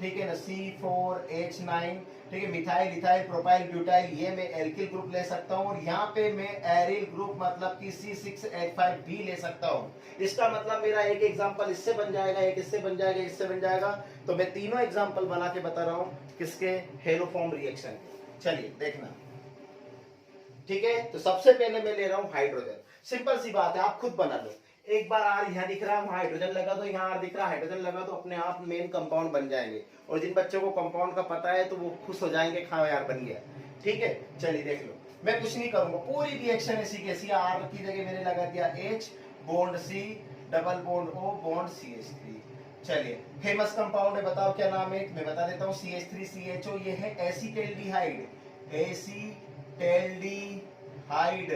ठीक है ना, C4H9, ठीक है, मिथाइल, इथाइल, प्रोपाइल, ब्यूटाइल, ये मैं एल्किल ग्रुप ले सकता हूँ, और यहाँ पे मैं एरिल ग्रुप मतलब कि C6H5 भी ले सकता हूँ। इसका मतलब मेरा एक एग्जांपल इससे बन जाएगा, एक इससे बन जाएगा, इससे बन जाएगा, तो मैं तीनों एग्जांपल बना के बता रहा हूँ किसके, हेलोफॉर्म रिएक्शन के। चलिए देखना, ठीक है। तो सबसे पहले मैं ले रहा हूँ हाइड्रोजन, सिंपल सी बात है, आप खुद बना लो। एक बार आर यहाँ दिख रहा है, हाइड्रोजन लगा दो, यहाँ आर दिख रहा है, हाइड्रोजन लगा दो, अपने आप मेन कंपाउंड बन जाएंगे। और जिन बच्चों को कंपाउंड का पता है तो वो खुश हो जाएंगे, खाओ यार बन गया। ठीक है, चलिए देख लो, मैं कुछ नहीं करूंगा, पूरी रिएक्शन ऐसी कैसी, आर की जगह मैंने लगा दिया H, bond C, double bond O, bond CH3। चलिए, फेमस कंपाउंड है, बताओ क्या नाम है, मैं बता देता हूँ, CH3CHO, ये है acetaldehyde, acetaldehyde,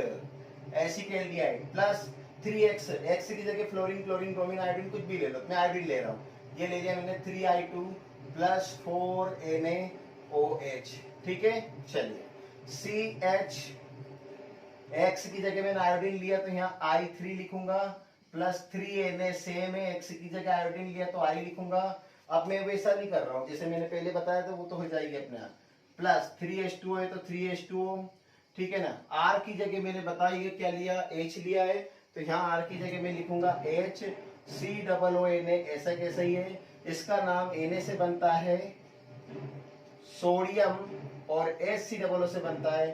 acetaldehyde plus 3x, x की जगह फ्लोरीन, क्लोरीन, ब्रोमीन, आयोडीन, कुछ भी ले लो, मैं आयोडीन ले रहा हूँ, ये ले लिया मैंने 3I2 प्लस 4NaOH। ठीक है, चलिए CH, x की जगह मैंने आयोडीन लिया तो यहाँ I3 लिखूंगा, प्लस 3Na, सेम है, x की जगह आयोडीन लिया तो I लिखूंगा। अब मैं वैसा नहीं कर रहा हूँ जैसे मैंने पहले बताया था, वो तो हो जाएगी अपने आप, प्लस 3H2 है तो 3H2O। ठीक है ना, R की जगह मैंने बताइए क्या लिया, H लिया है, तो यहाँ R की जगह मैं लिखूंगा HCOONA, ऐसा कैसा ही है, इसका नाम Na से बनता है सोडियम, और HCOO से बनता है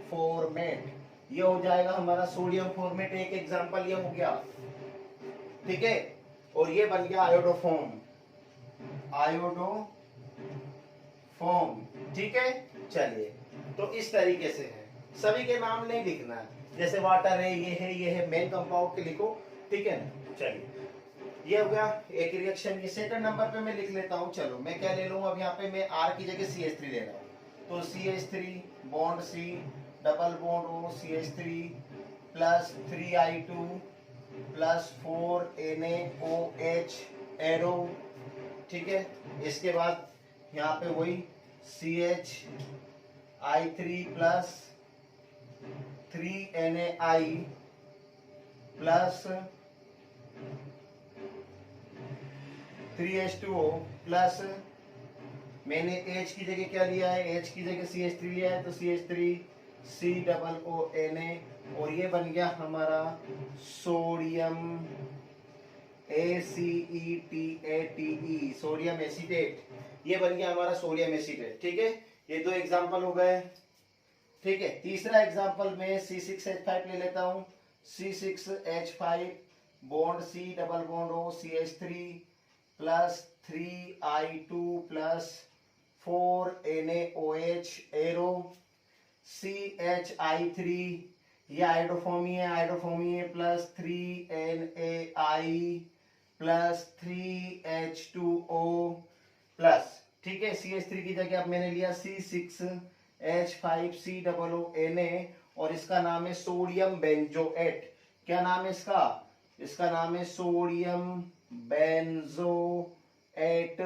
फॉर्मेट, ये हो जाएगा हमारा सोडियम फॉर्मेट, एक एग्जांपल ये हो गया। ठीक है, और ये बन गया आयोडोफॉर्म, आयोडोफॉर्म। ठीक है, चलिए, तो इस तरीके से है, सभी के नाम नहीं लिखना है, जैसे वाटर है, ये है, मेन कंपाउंड के लिखो। ठीक है ना, चलिए, ये हो गया एक रिएक्शन। ये सेकंड नंबर पे मैं लिख लेता हूँ, चलो मैं क्या ले लूंगा, अब यहाँ पे मैं R की जगह CH3 ले रहा हूँ, तो CH3 bond C, double bond O, CH3 plus 3I2 plus 4NaOH arrow. ठीक है, इसके बाद यहाँ पे वही CHI3 plus 3NaI plus 3H2O plus, मैंने H की जगह क्या लिया है, H की जगह CH3 लिया है, तो CH3COONA, और ये बन गया हमारा सोडियम ACETATE, सोडियम एसीटेट, ये बन गया हमारा सोडियम एसीटेट। ठीक है, ये दो एग्जांपल हो गए। ठीक है, तीसरा एग्जांपल में C6H5 ले लेता हूं, C6H5 bond C, double bond O, CH3 plus 3I2 plus 4NaOH arrow, CHI3, ये आयोडोफॉर्मी है, आयोडोफॉर्मी है, plus 3NaI plus 3H2O plus. ठीक है, CH3 की जगह अब मैंने लिया C6H5COONA, और इसका नाम है सोडियम बेंजोएट। क्या नाम है इसका, इसका नाम है सोडियम बेंजोएट।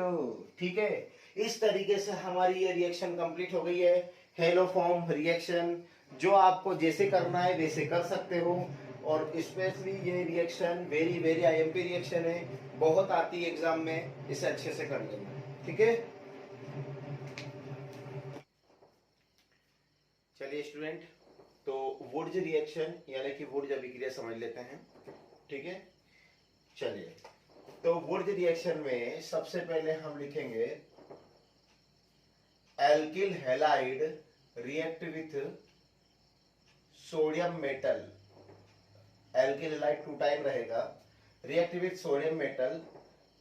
ठीक है, इस तरीके से हमारी ये रिएक्शन कंप्लीट हो गई है, हेलोफॉर्म रिएक्शन। जो आपको जैसे करना है वैसे कर सकते हो, और स्पेशली ये reaction very very IMP reaction है, बहुत आती है एग्जाम में, इसे अच्छे से कर लेना। ठीक है, चलिए स्टूडेंट, तो वुड्स रिएक्शन यानी कि वुड्स अभिक्रिया समझ लेते हैं। ठीक है, चलिए, तो वुड्स रिएक्शन में सबसे पहले हम लिखेंगे alkyl halide react with sodium metal, alkyl halide 2 time रहेगा, react with sodium metal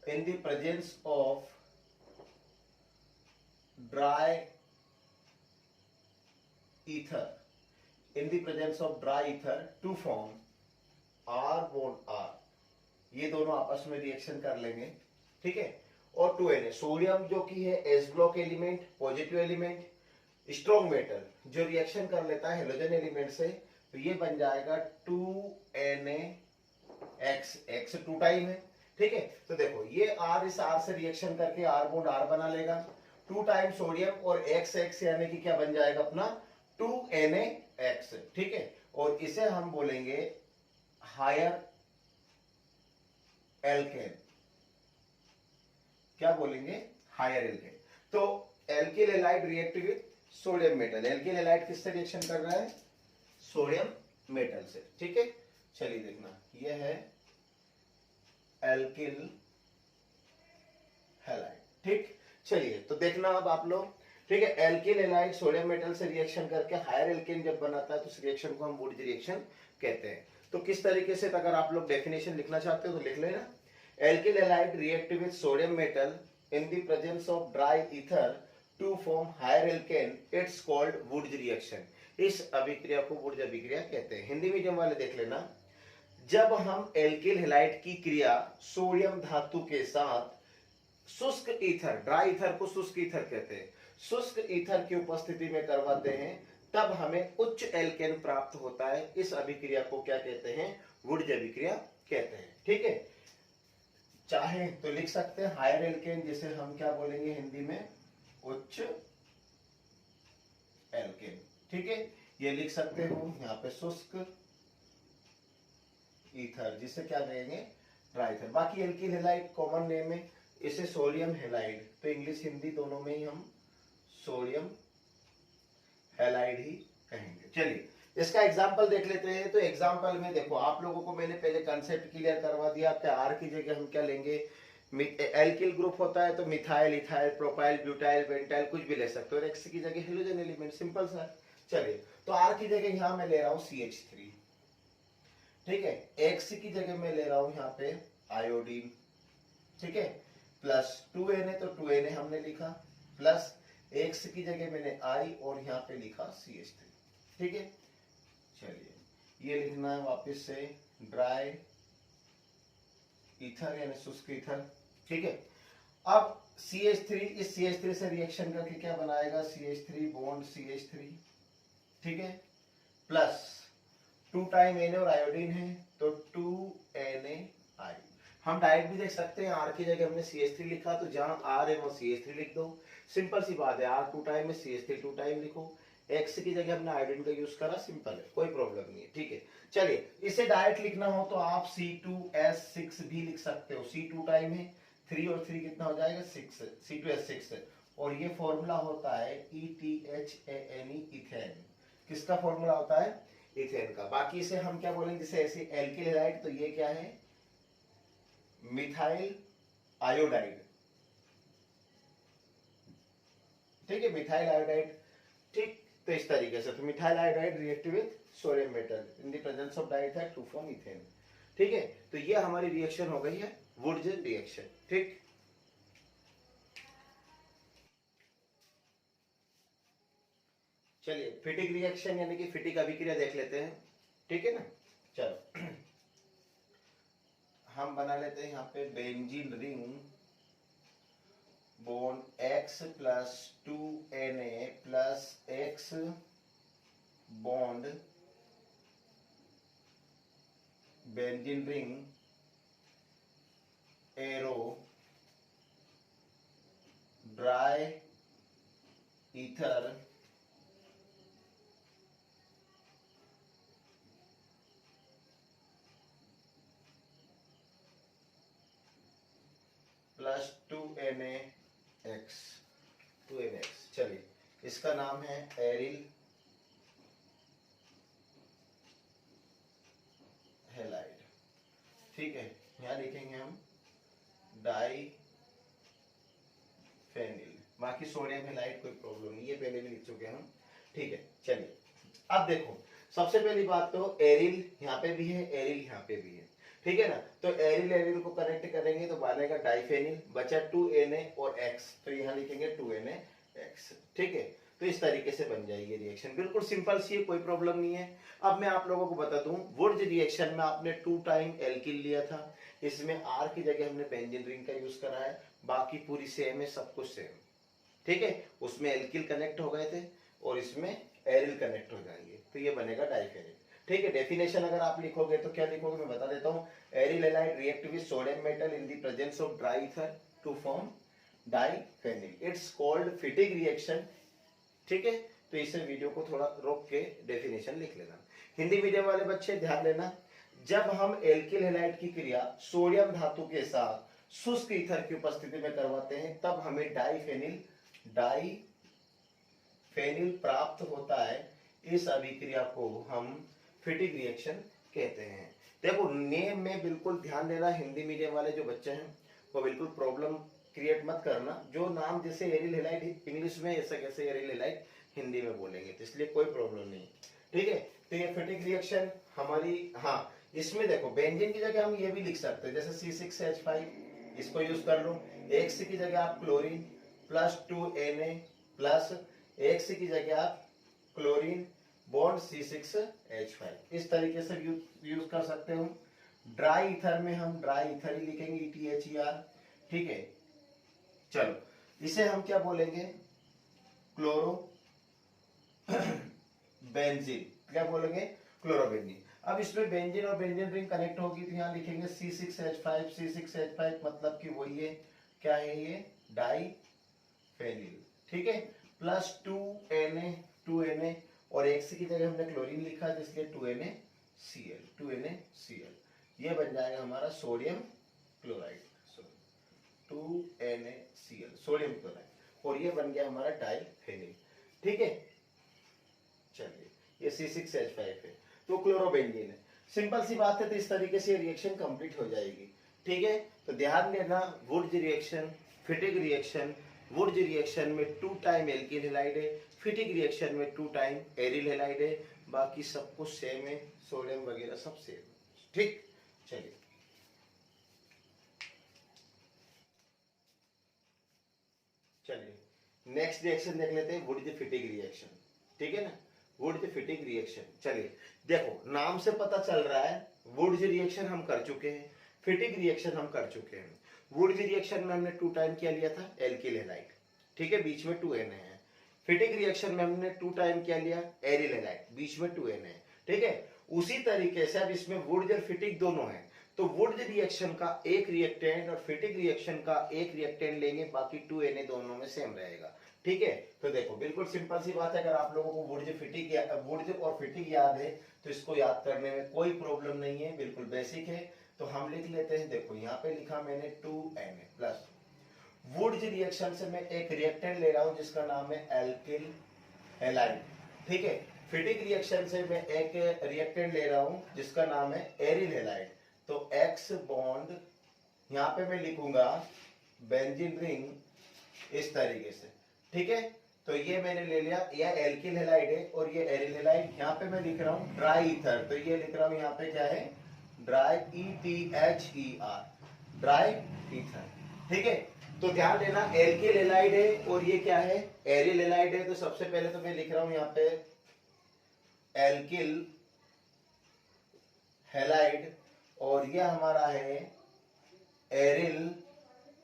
in the presence of dry ether, in the presence of dry ether to form R bond R, ये दोनों आपस में रिएक्शन कर लेंगे। ठीक है, और 2Na, सोडियम जो कि है S block element, positive element, strong metal जो रिएक्शन कर लेता है हेलोजन एलिमेंट से, तो ये बन जाएगा 2NaX, X 2 टाइम है। ठीक है, तो देखो ये R इस R से रिएक्शन करके R बॉन्ड R बना लेगा, 2 टाइम सोडियम, और XX यानी कि क्या बन जाएगा अपना 2NaX। ठीक है, और इसे हम बोलेंगे हायर एल्केन, क्या बोलेंगे, हायर एल्केन। तो alkyl halide react with sodium metal. Alkyl halide किससे रिएक्शन कर रहा है? सोडियम मेटल से। ठीक है, चलिए देखना, ये है एल्किल हैलाइड। ठीक, चलिए तो देखना अब आप लोग। ठीक है, एल्किल हैलाइड सोडियम मेटल से रिएक्शन करके हायर एल्केन जब बनाता है तो उस रिएक्शन को हम वुड्स रिएक्शन कहते हैं। तो किस तरीके से, अगर आप लोग डेफिनेशन लिखना चाहते हो तो लिख लेना। Alkyl halide react with sodium metal in the presence of dry ether to form higher alkane, it's called Wurtz reaction. इस अभिक्रिया को वुड्स अभिक्रिया कहते हैं। हिंदी मीडियम वाले देख लेना, जब हम एल्किल हैलाइड की क्रिया सोडियम धातु के साथ शुष्क ईथर, ड्राई ईथर को शुष्क ईथर कहते हैं, शुष्क ईथर की उपस्थिति में करवाते हैं, तब हमें उच्च एल्केन प्राप्त होता है। इस अभिक्रिया को क्या कहते हैं? वुड्स अभिक्रिया कहते हैं। ठीक है, चाहे तो लिख सकते हैं हायर एल्केन, जिसे हम क्या बोलेंगे हिंदी में? उच्च एल्केन। ठीक है, ये लिख सकते हो यहाँ पे शुष्क ईथर, जिसे क्या कहेंगे? Dry ether. बाकी एल्किल हैलाइड कॉमन नेम है, इसे सोडियम हैलाइड, तो इंग्लिश हिंदी दोनों में ही हम सोडियम हैलाइड ही कहेंगे। चलिए इसका एग्जाम्पल देख लेते हैं। तो एग्जाम्पल में देखो, आप लोगों को मैंने पहले कंसेप्ट क्लियर करवा दिया। आपके आर की जगह हम क्या लेंगे? एल्किल ग्रुप होता है तो मिथाइल, इथाइल, प्रोपाइल, ब्यूटाइल, बेंटाइल कुछ भी ले सकते हो। एक्स की जगह हेलोजन एलिमेंट, सिंपल सा। चलिए तो आर की जगह यहां मैं ले रहा हूं CH3। ठीक है, एक्स की जगह मैं ले रहा हूं यहाँ पे आयोडीन। ठीक है, प्लस 2Na, तो 2Na हमने लिखा, प्लस एक्स की जगह मैंने I और यहाँ पे लिखा CH3। ठीक है, चलिए ये लिखना है वापस से ड्राई ईथर यानी शुष्क ईथर। ठीक है, अब CH3, इस CH3 से रिएक्शन करके क्या बनाएगा? CH3 bond CH3। ठीक है, प्लस 2 टाइम Na और आयोडीन है तो 2NaI। हम डायरेक्ट भी देख सकते हैं, R की जगह हमने CH3 लिखा तो जहां R है वहां CH3 लिख दो। सिंपल सी बात है, R 2 टाइम में CH3 2 टाइम लिखो। एक्स की जगह हमने आयोडीन का यूज करा, सिंपल है, कोई प्रॉब्लम नहीं है। ठीक है, चलिए इसे डायरेक्ट लिखना हो तो आप C2S6 भी लिख सकते हो। C2 टाइम है, 3 और 3 कितना हो जाएगा? 6, C2S6। और ये फॉर्मूला होता है ETHANE, इथेन। किसका फॉर्मूला होता है? इथेन का। बाकी इसे हम क्या बोलेंगे? जैसे ऐसे एल्किल हैलाइड, तो ये क्या है? Methyl iodide. ठीक है, मिथाइल आयोडाइड। ठीक, तो इस तरीके से तो methyl iodide react with sodium metal in the presence of dry ether to form ethane. ठीक है, तो ये हमारी रिएक्शन हो गई है वुड्स रिएक्शन। ठीक, चलिए फिटिक रिएक्शन यानी कि फिटिक अभिक्रिया देख लेते हैं। ठीक है ना, चलो हम बना लेते हैं यहाँ पे benzene ring bond X plus 2Na plus X bond benzene ring arrow dry ether plus 2NaX। चलिए इसका नाम है एरिल हैलाइड। ठीक है, यहां लिखेंगे हम डाई फेनिल। बाकी सोडियम हैलाइड कोई प्रॉब्लम नहीं, ये पहले भी लिख चुके हैं हम। ठीक है, चलिए अब देखो, सबसे पहली बात तो एरिल यहाँ पे भी है, एरिल यहाँ पे भी है। ठीक है ना, तो एरिल एरिल को कनेक्ट करेंगे तो बनेगा डाइफेनिल, बचा 2Na और X, तो यहाँ लिखेंगे 2NaX। ठीक है, तो इस तरीके से बन जाएगी रिएक्शन, बिल्कुल सिंपल सी है, कोई प्रॉब्लम नहीं है। अब मैं आप लोगों को बता दूं, वुड्स रिएक्शन में आपने 2 टाइम एल्किल लिया था, इसमें R की जगह हमने बेंजीन रिंग का यूज करा है, बाकी पूरी सेम है, सब कुछ सेम। ठीक है, उसमें एल्किल कनेक्ट हो गए थे और इसमें एरिल कनेक्ट हो जाएंगे, तो ये बनेगा डाइफेनिल। ठीक है, डेफिनेशन अगर आप लिखोगे तो क्या लिखोगे मैं बता देता हूं। Aryl halide react with sodium metal in the presence of dry ether to form diphenyl, it's called Fittig reaction. ठीक है, तो इसे वीडियो को थोड़ा रोक के डेफिनेशन लिख लेना। हिंदी मीडियम वाले बच्चे ध्यान देना, जब हम एल्किल हैलाइड की क्रिया सोडियम धातु के साथ शुष्क ईथर की उपस्थिति में करवाते हैं तब हमें डाइफेनिल डाई फेनिल प्राप्त होता है, इस अभिक्रिया को हम फिटिक रिएक्शन कहते हैं। देखो नेम में बिल्कुल ध्यान देना, हिंदी मीडियम वाले जो बच्चे हैं वो बिल्कुल प्रॉब्लम क्रिएट मत करना। जो नाम जैसे एरिल हैलाइड इंग्लिश में, ऐसा कैसे एरिल हैलाइड हिंदी में बोलेंगे, तो इसलिए कोई प्रॉब्लम नहीं। ठीक है, तो ये फिटिक रिएक्शन हमारी, हाँ इसमें देखो बेंजीन की जगह हम ये भी लिख सकते हैं, जैसे C6H5 इसको यूज कर लो। एक की जगह आप क्लोरीन प्लस 2Na प्लस एक की जगह आप क्लोरीन बॉन्ड C6H5, इस तरीके से यूज कर सकते हो। ड्राई ईथर में हम ड्राई ईथर ही लिखेंगे ETHER। ठीक है, चलो इसे हम क्या बोलेंगे, क्लोरो बेंजीन, क्या बोलेंगे, क्लोरोबेंजीन। अब इसमें बेंजीन और बेंजीन रिंग कनेक्ट होगी तो यहाँ लिखेंगे C6H5। C6H5 मतलब कि वही है, क्या है ये, डाई फेनिल। ठीक है, प्लस 2Na और एक की जगह हमने क्लोरीन लिखा जिसके 2NaCl, ये बन जाएगा हमारा sodium chloride, 2NaCl sodium chloride, और ये बन गया हमारा डाई फेनिल। ठीक है, चलिए ये C6H5 है, तो क्लोरोबेंजीन है। सिंपल सी बात है, तो इस तरीके से रिएक्शन कंप्लीट हो जाएगी। ठीक है, तो ध्यान देना, Wurtz reaction, फिटिक reaction, Wurtz reaction में 2 टाइम एल्किल हैलाइड है, फिटिक रिएक्शन में 2 टाइम एरिल हैलाइड है, बाकी सब कुछ सेम है, सोडियम वगैरह सब सेम है। ठीक, चलिए नेक्स्ट रिएक्शन देख लेते हैं, वुड्स फिटिक रिएक्शन। ठीक है ना, वुड्स फिटिक रिएक्शन। चलिए देखो नाम से पता चल रहा है, वुड्स रिएक्शन हम कर चुके हैं, फिटिक रिएक्शन हम कर चुके हैं। वुड्स रिएक्शन में हमने 2 टाइम क्या लिया था, एल्किल हैलाइड। ठीक है, बीच में 2Na है। फिटिक रिएक्शन में हमने 2 टाइम क्या लिया, एरिल हैलाइड, बीच में 2Na है। ठीक है, उसी तरीके से अब इसमें वुड्स और फिटिक दोनों है, तो वुड्स रिएक्शन का एक रिएक्टेंट और फिटिक रिएक्शन का एक रिएक्टेंट लेंगे, बाकी 2Na दोनों में सेम रहेगा। ठीक है, तो देखो बिल्कुल सिंपल सी बात है, अगर आप लोगों को वुड्स और फिटिक याद है तो इसको याद करने में कोई प्रॉब्लम नहीं है, बिल्कुल बेसिक है। तो हम लिख लेते हैं, देखो यहाँ पे लिखा मैंने 2Na प्लस, वुड्स रिएक्शन से मैं एक रिएक्टेंट ले रहा हूं जिसका नाम है एल्किल हैलाइड। ठीक है, फिटिक रिएक्शन से मैं एक रिएक्टेंट ले रहा हूं जिसका नाम है एरिल हैलाइड, तो X बॉन्ड यहां पे मैं लिखूंगा बेंजीन रिंग इस तरीके से। ठीक है, तो ये मैंने ले लिया, यह एल्किल हैलाइड है और ये एरिल हैलाइड। यहां पे मैं लिख रहा हूं ड्राई ईथर, तो ये लिख रहा हूं यहां पे क्या है, ड्राई ETHER, ड्राई ईथर। ठीक है, तो ध्यान देना एल्किल हैलाइड है और ये क्या है, एरिल हैलाइड है। तो सबसे पहले तो मैं लिख रहा हूं यहां पे एल्किल हैलाइड और ये हमारा है एरिल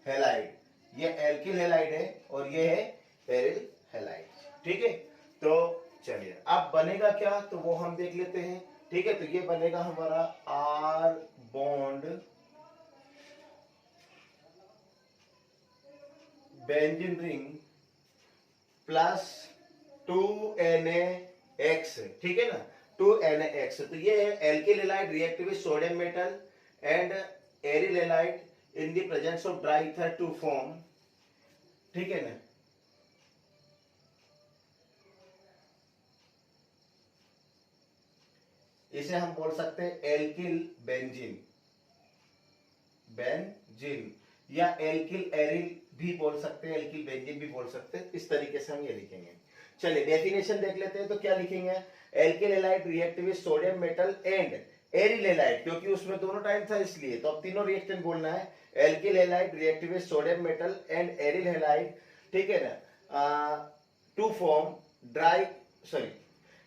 हैलाइड, ये एल्किल हैलाइड है और ये है एरिल हैलाइड। ठीक है, तो चलिए अब बनेगा क्या, तो वो हम देख लेते हैं। ठीक है, तो ये बनेगा हमारा R bond benzene ring plus 2NaX। ठीक है ना, 2NaX, तो ये है alkyl halide react with sodium metal and aryl halide in the presence of dry ether to form. ठीक है ना, इसे हम बोल सकते हैं एल्किल बेंजीन, बेंजीन, या एल्किल एरिल भी बोल सकते हैं, एल्किल बेंजीन भी बोल सकते हैं। इस तरीके से हम ये लिखेंगे। चलिए डेफिनेशन देख लेते हैं, तो क्या लिखेंगे, alkyl halide react with sodium metal and aryl halide, क्योंकि उसमें दोनों टाइम था इसलिए, तो अब तीनों रिएक्टेंट बोलना है। Alkyl halide react with sodium metal and aryl halide, ठीक है ना, to form dry, sorry,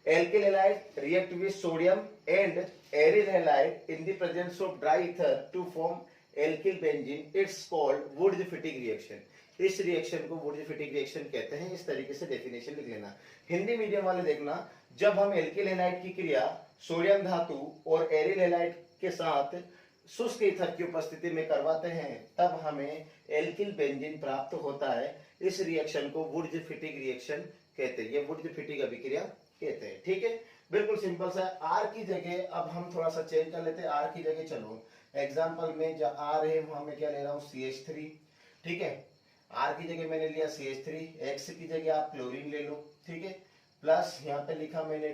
alkyl halide react with sodium and aryl halide in the presence of dry ether to form alkyl benzene. It's called Wurtz-Fittig reaction. इस reaction को वुड्स-फिटिक reaction कहते हैं। इस तरीके से डेफिनेशन लिख लेना। हिंदी मीडियम वाले देखना, जब हम एल्किल हैलाइड की क्रिया सोडियम धातु और एरिल हैलाइड के साथ शुष्क ईथर की उपस्थिति में करवाते हैं, तब हमें एल्किल बेंजीन प्राप्त होता है। इस रिएक्शन को वुड्स-फिटिग रिएक्शन कहते हैं, ये वुड्स-फिटिग अभिक्रिया कहते हैं। ठीक है, बिल्कुल सिंपल सा। आर की जगह अब हम थोड़ा सा चेंज कर लेते हैं। आर की जगह चलो एग्जांपल में जो आर है वहां मैं क्या ले रहा हूं, CH3। ठीक है, R की जगह मैंने लिया CH3, X की जगह आप क्लोरीन ले लो, ठीक है, प्लस यहाँ पे लिखा मैंने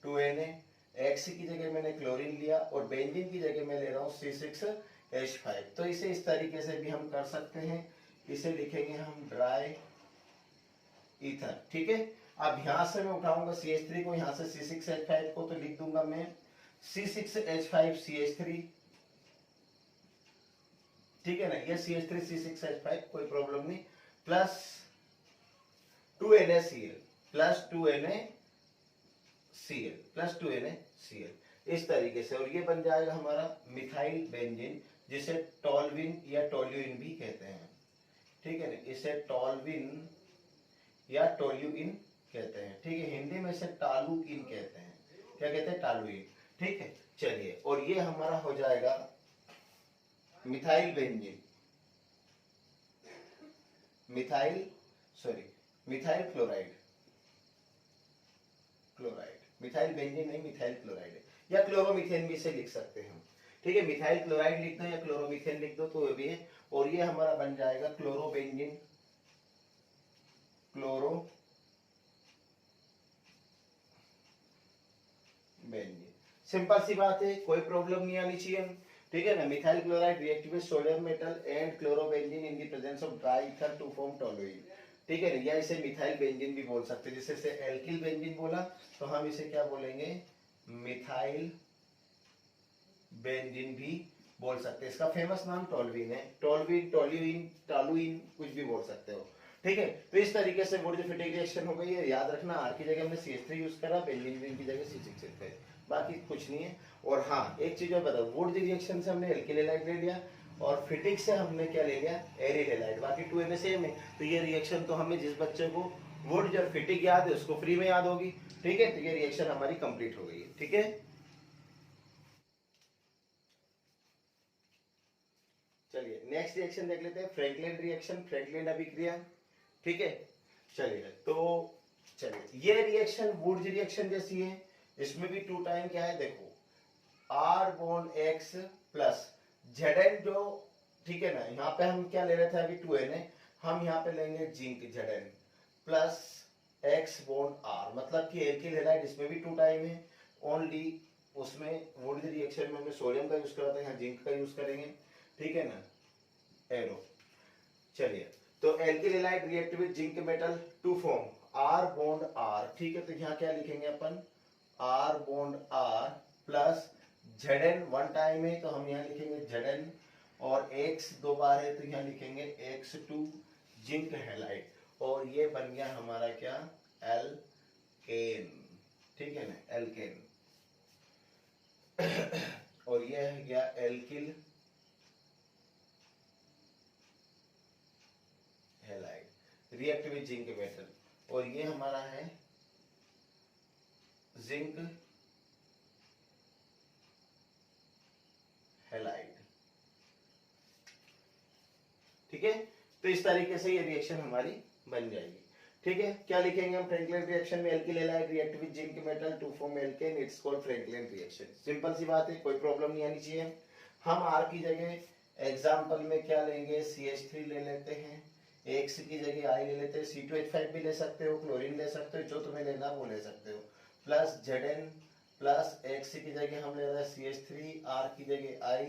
2Na, X की जगह मैंने क्लोरीन लिया और बेंजीन की जगह मैं ले रहा हूँ C6H5। तो इसे इस तरीके से भी हम कर सकते हैं, इसे लिखेंगे हम ड्राई ईथर, ठीक है। अब यहां से मैं उठाऊंगा CH3 को, यहां से C6H5 को, तो लिख दूंगा मैं C6H5CH3, ठीक है ना, ये CH3 C6H5 कोई प्रॉब्लम नहीं, plus 2NaCl plus 2NaCl plus 2NaCl इस तरीके से, और ये बन जाएगा हमारा मिथाइल बेंजीन, जिसे टॉल्विन या टोल्यूइन भी कहते हैं, ठीक है ना, इसे टॉल्विन या टोल्यूइन कहते हैं, ठीक है, हिंदी में इसे टालुइन कहते हैं, क्या कहते हैं, टालुइन, ठीक है। चलिए, और ये हमारा हो जाएगा methyl benzene, methyl chloride, methyl benzene नहीं, मिथाइल क्लोराइड है, या क्लोरोमीथेन भी इसे लिख सकते हैं हम, ठीक है, मिथाइल क्लोराइड लिख दो या क्लोरोमीथेन लिख दो तो भी है, और ये हमारा बन जाएगा क्लोरोबेंजीन, बेंजीन। सिंपल सी बात है, कोई प्रॉब्लम नहीं आनी चाहिए, ठीक है ना। Methyl chloride react with sodium metal and chlorobenzene in the presence of dry ether to form toluene, ठीक है ना, या इसे मिथाइल बेंजीन भी बोल सकते हैं, जैसे इसे एल्किल बेंजीन बोला तो हम इसे क्या बोलेंगे, मिथाइल बेंजीन भी बोल सकते हैं। इसका फेमस नाम टोल्विन है, टोल्विन, टोल्यूइन, टालुइन, कुछ भी बोल सकते हो, ठीक है। तो इस तरीके से वुड फिटिंग रिएक्शन हो गई है, याद रखना आर की जगह हमने CH3 यूज करा, बेंजीन की जगह C6H5, बाकी कुछ नहीं है। और हाँ, एक चीज और बताओ, वुड रिएक्शन से हमने एल्किल हैलाइड ले लिया और फिटिक से हमने क्या ले लिया, एरिल हैलाइड, बाकी 2Na सेम है। तो ये रिएक्शन तो हमें, जिस बच्चे को वुड और फिटिक याद है उसको फ्री में याद होगी, ठीक है। तो ये रिएक्शन हमारी कंप्लीट हो गई है, ठीक है। चलिए नेक्स्ट रिएक्शन देख लेते हैं, फ्रैंकलिन रिएक्शन, फ्रैंकलिन अभिक्रिया, ठीक है। चलिए, तो चलिए, ये रिएक्शन वुड रिएक्शन जैसी है, इसमें भी 2 टाइम क्या है, देखो R bond X plus Zn जो, ठीक है ना, यहाँ पे हम क्या ले रहे थे अभी 2Na, हम यहाँ पे लेंगे zinc Zn plus X bond R, मतलब कि एल्किल हैलाइड, इसमें भी 2 टाइम है, ओनली उसमें वुड रिएक्शन में हमने सोडियम का यूज करा था, यहाँ जिंक का यूज करेंगे, ठीक है ना, एरो। चलिए, तो alkyl halide react with zinc metal to form R bond R, ठीक है। तो यहाँ क्या लिखेंगे अपन, R bond R plus Zn 1 time है तो हम यहाँ लिखेंगे Zn, और X 2 बार है तो यहाँ लिखेंगे X2 जिंक हैलाइड, और ये बन गया हमारा क्या, एल्केन, ठीक है ना, एल्केन। और ये है गया alkyl halide react with zinc metal, और ये हमारा है जिंक हैलाइड, ठीक है। तो इस तरीके से ये रिएक्शन हमारी बन जाएगी, ठीक है। क्या लिखेंगे हम फ्रैंकलिन रिएक्शन में, alkyl halide react with zinc metal to form alkane, it's called Frankland reaction. Simple सी बात है, कोई प्रॉब्लम नहीं आनी चाहिए। हम आर की जगह एग्जांपल में क्या लेंगे, CH3 ले लेते हैं, X की जगह I ले लेते हैं, C2H5 भी ले सकते हो, क्लोरीन ले सकते हो, जो तुम्हें लेना वो ले सकते हो, प्लस Zn प्लस X की जगह हम ले रहे हैं CH3, R की जगह I,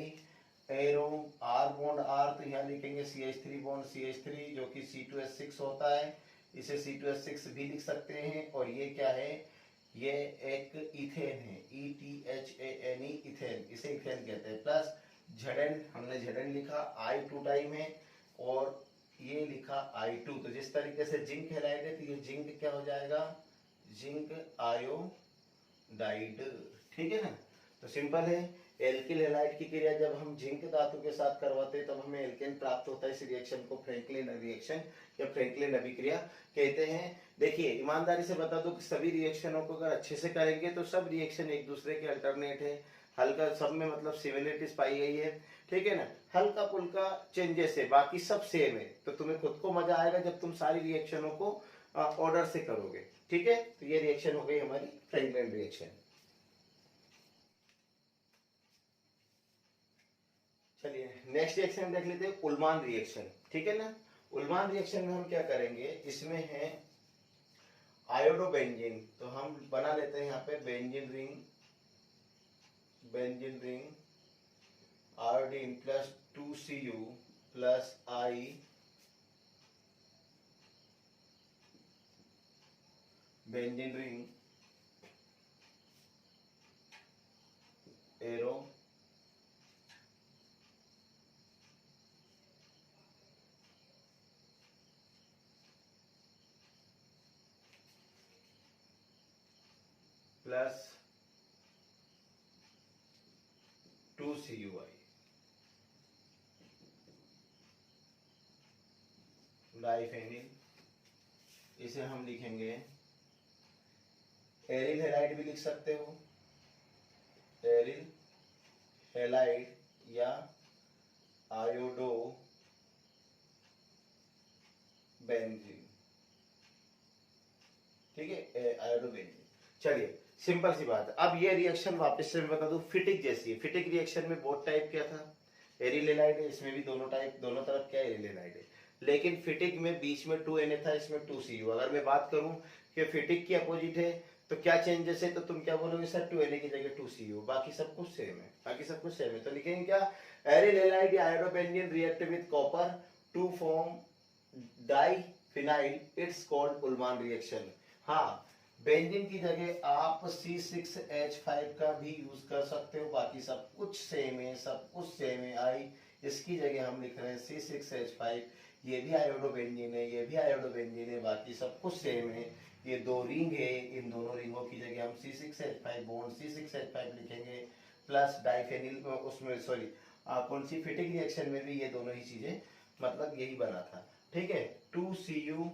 arrow R bond R, तो यहाँ लिखेंगे CH3 बॉन्ड CH3 जो कि C2H6 होता है, इसे C2H6 भी लिख सकते हैं। और ये क्या है, ये एक इथेन है, ETHANE, इथेन, इसे इथेन कहते हैं, प्लस Zn, हमने Zn लिखा, I 2 टाइम है, और ये लिखा I2। तो जिस तरीके से जिंक हैलाइड है तो ये जिंक क्या हो जाएगा, जिंक आयोडाइड, ठीक है ना। तो सिंपल है, एल्किल हैलाइड की क्रिया जब हम जिंक धातु के साथ करवाते हैं तब हमें एल्केन प्राप्त होता है। इस रिएक्शन को फ्रैंकलिन रिएक्शन या फ्रैंकलिन अभिक्रिया कहते हैं। देखिए, ईमानदारी से बता दो कि सभी रिएक्शनों को अगर अच्छे से करेंगे तो सब रिएक्शन एक दूसरे के अल्टरनेट है, हल्का सब में मतलब सिमिलरिटीज पाई गई है, ठीक है ना, हल्का फुल्का चेंजेस है, बाकी सब सेम है। तो तुम्हें खुद को मजा आएगा जब तुम सारी रिएक्शनों को ऑर्डर से करोगे, ठीक है। तो ये रिएक्शन हो गई हमारी फ्रैंकलिन रिएक्शन। चलिए नेक्स्ट रिएक्शन देख लेते हैं, उल्मान रिएक्शन, ठीक है ना। उल्मान रिएक्शन में हम क्या करेंगे, इसमें है आयोडोबेंजीन, तो हम बना लेते हैं यहाँ पे benzene ring iodine plus 2Cu plus I benzene ring arrow plus 2Cui diphenyl, इसे हम लिखेंगे एरिल हेलाइड भी लिख सकते हो, एरिल हेलाइड या आयोडो बेंजीन, ठीक है, आयोडो बेंजीन। चलिए सिंपल सी बात है। अब ये रिएक्शन वापस से मैं बता दूं फिटिक जैसी है। फिटिक रिएक्शन में बहुत टाइप क्या था, एरिल हेलाइड है, इसमें भी दोनों टाइप, दोनों तरफ क्या एरिल हेलाइड है, लेकिन फिटिक में बीच में 2Na था, इसमें 2Cu। अगर मैं बात करूं कि फिटिक की अपोजिट है तो क्या चेंजेस है, तो तुम क्या बोलोगे सर 2Na की जगह 2Cu, बाकी सब कुछ सेम है, बाकी सब कुछ सेम है। तो लिखेंगे क्या, एरिल हेलाइड या iodobenzene react with copper to form diphenyl, it's called Ullmann reaction. हाँ, बेंजीन की जगह आप C6H5 का भी यूज कर सकते हो, बाकी सब कुछ सेम है, सब कुछ सेम है। आई इसकी जगह हम लिख रहे हैं C6H5, ये भी आयोडोबेंजीन है, ये भी आयोडोबेंजीन है, बाकी सब कुछ सेम है। ये दो रिंग है, इन दोनों रिंगों की जगह हम C6H5 बॉन्ड C6H5 लिखेंगे प्लस डाइफेनिल, उसमें सॉरी कौन सी फिटिक रिएक्शन में भी ये दोनों ही चीजें मतलब यही बना था, ठीक है। 2Cu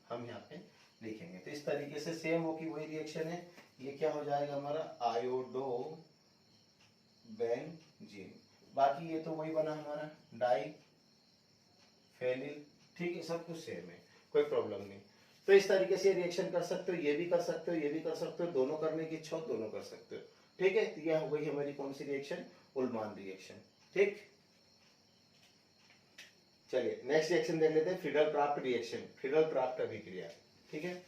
हम यहाँ पे लिखेंगे। तो इस तरीके से सेम हो की वही रिएक्शन है, ये क्या हो जाएगा हमारा आयोडो बेंजीन, बाकी ये तो वही बना हमारा डाई फेनिल, ठीक है, सब कुछ सेम है, कोई प्रॉब्लम नहीं। तो इस तरीके से रिएक्शन कर सकते हो, ये भी कर सकते हो, ये भी कर सकते हो, दोनों करने की इच्छा हो दोनों कर सकते हो, ठीक है। तो यह हो गई हमारी कौन सी रिएक्शन, उल्मान रिएक्शन, ठीक। चलिए नेक्स्ट रिएक्शन देख लेते हैं, Friedel craft reaction, Friedel craft अभिक्रिया, ठीक है।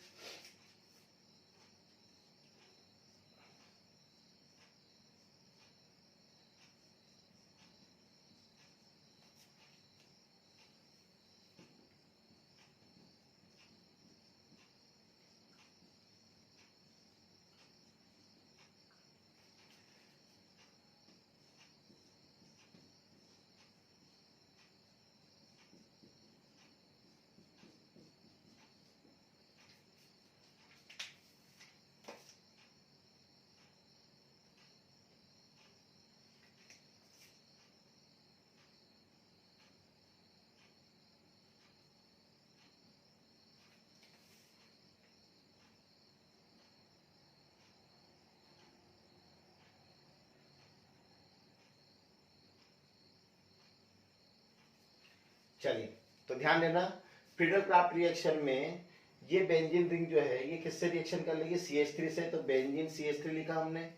चलिए तो ध्यान देना, फ्रीडल क्राफ्ट रिएक्शन में ये बेंजीन रिंग जो है ये किससे रिएक्शन कर लेगी, CH3 से, तो बेंजीन CH3 लिखा हमने।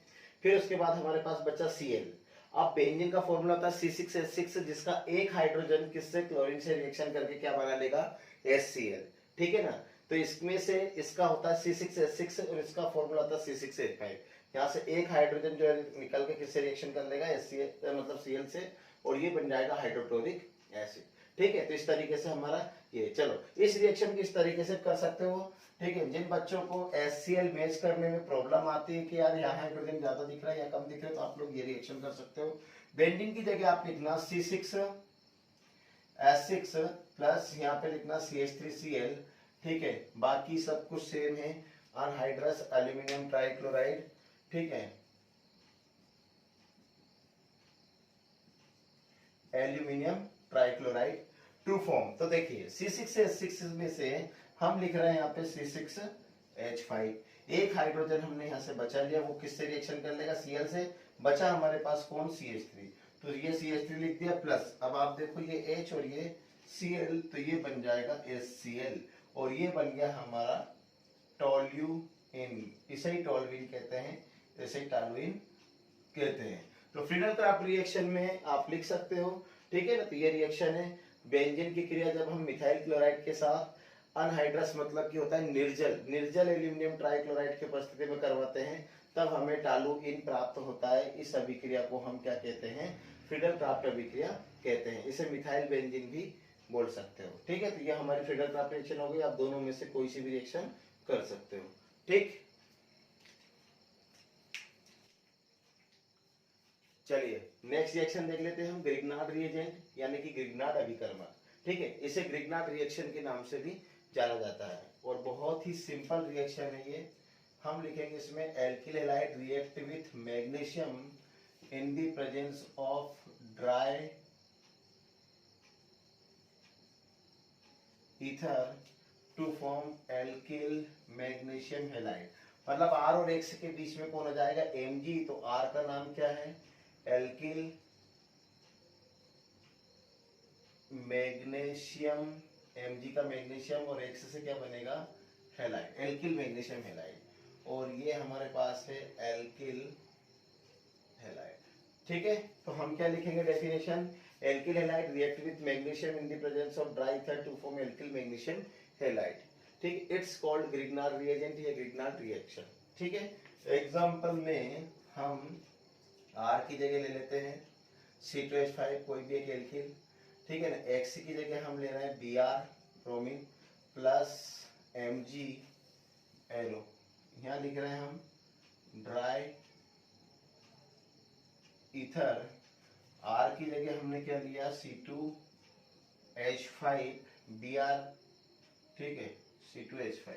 फिर उसके बाद हमारे पास बचा Cl। अब बेंजीन का फॉर्मूला होता है C6H6, जिसका एक हाइड्रोजन किससे, क्लोरीन से रिएक्शन करके क्या बना लेगा, HCl, ठीक है ना। तो इसमें से इसका होता है C6H6 और इसका फॉर्मूला होता है C6H5। यहाँ से एक हाइड्रोजन जो है निकल के किससे रिएक्शन कर लेगा, HCl मतलब Cl से, और ये बन जाएगा हाइड्रोक्लोरिक एसिड, ठीक है। तो इस तरीके से हमारा ये, चलो इस रिएक्शन की इस तरीके से कर सकते हो, ठीक है। जिन बच्चों को HCl मैच करने में प्रॉब्लम आती है कि यार यहाँ हाइड्रोजन ज्यादा दिख रहा है या कम दिख रहा है, तो आप लोग ये रिएक्शन कर सकते हो। बेंजीन की जगह आप लिखना C6H6 प्लस यहाँ पे लिखना CH3Cl, ठीक है, बाकी सब कुछ सेम है, अनहाइड्रस एल्यूमिनियम ट्राइक्लोराइड, ठीक है, एल्यूमिनियम ट्राइक्लोराइड टू फॉर्म। तो देखिए C6H6 में से हम लिख रहे हैं यहाँ पे C6H5, एक हाइड्रोजन हमने यहाँ से बचा लिया, वो किससे रिएक्शन कर लेगा, Cl से। बचा हमारे पास कौन, CH3, तो ये CH3 लिख दिया प्लस, अब आप देखो ये H और ये Cl, तो ये बन जाएगा HCl, और ये बन गया हमारा टोल्यूइन, इसे ही टोल्यूइन कहते हैं, इसे ही टोल्यूइन कहते हैं। तो फ्रीडल क्राफ्ट रिएक्शन में आप लिख सकते हो, ठीक है ना। तो ये रिएक्शन है, बेंजीन की क्रिया जब हम मिथाइल क्लोराइड के साथ अनहाइड्रस मतलब कि होता है निर्जल एल्यूमिनियम ट्राइक्लोराइड की उपस्थिति में करवाते हैं, तब हमें टॉलुइन प्राप्त होता है। इस अभिक्रिया को हम क्या कहते हैं? फ्रीडल क्राफ्ट अभिक्रिया कहते हैं। इसे मिथाइल बेंजीन भी बोल सकते हो। ठीक है, तो ये हमारी फ्रीडल क्राफ्ट रिएक्शन हो गई। आप दोनों में से कोई सी भी रिएक्शन कर सकते हो। ठीक, चलिए नेक्स्ट रिएक्शन देख लेते हैं हम, ग्रिग्नार्ड रिएजेंट यानी कि ग्रिग्नार्ड अभिकर्मक। ठीक है, इसे ग्रिग्नार्ड रिएक्शन के नाम से भी जाना जाता है और बहुत ही सिंपल रिएक्शन है ये। हम लिखेंगे इसमें alkyl halide react with magnesium in the presence of dry ether to form alkyl magnesium halide. मतलब R और X के बीच में कौन आ जाएगा? Mg। तो R का नाम क्या है? एल्किल मैग्नीशियम, Mg का मैग्नीशियम और X से क्या बनेगा? Halide, alkyl magnesium halide. और ये हमारे पास है एल्किल हैलाइड। ठीक है, तो हम क्या लिखेंगे definition? Alkyl halide react with magnesium in the presence of dry ether to form alkyl magnesium halide. ठीक, इट्स कॉल्ड ग्रिग्नार्ड रिएजेंट या ग्रिग्नार्ड रिएक्शन। ठीक है, एग्जांपल में हम R की जगह ले लेते हैं C2H5 कोई भी एक एल्किल। ठीक है ना, X की जगह हम ले रहे हैं Br ब्रोमीन प्लस MgNO। यहाँ लिख रहे हैं हम ड्राई ईथर। R की जगह हमने क्या लिया? C2H5 Br। ठीक है, C2H5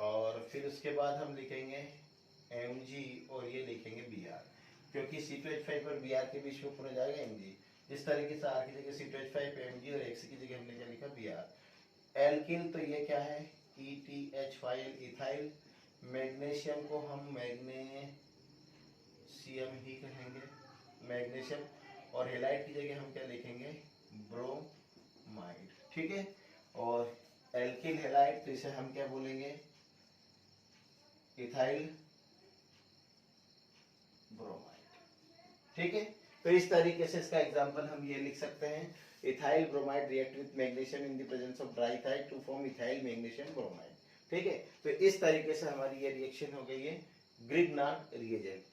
और फिर उसके बाद हम लिखेंगे Mg और ये लिखेंगे Br, क्योंकि C2H5 और Br के बीच में पूरा जाएगा Mg। इस तरीके से R की जगह C2H5 Mg और X की जगह हमने क्या लिखा? Br। एल्किल तो ये क्या है? ETH5 ethyl. मैग्नीशियम को हम मैग्नीशियम ही कहेंगे, मैग्नीशियम। और हैलाइड की जगह हम क्या लिखेंगे? ब्रोमाइड। ठीक है, और एल्किल हैलाइड तो इसे हम क्या बोलेंगे? Ethyl bromide. ठीक है, तो इस तरीके से इसका एग्जांपल हम ये लिख सकते हैं, ethyl bromide react with magnesium in the presence of dry ethyl to form ethyl magnesium bromide. ठीक है, तो इस तरीके से हमारी ये रिएक्शन हो गई है ग्रिग्नार्ड रिएजेंट।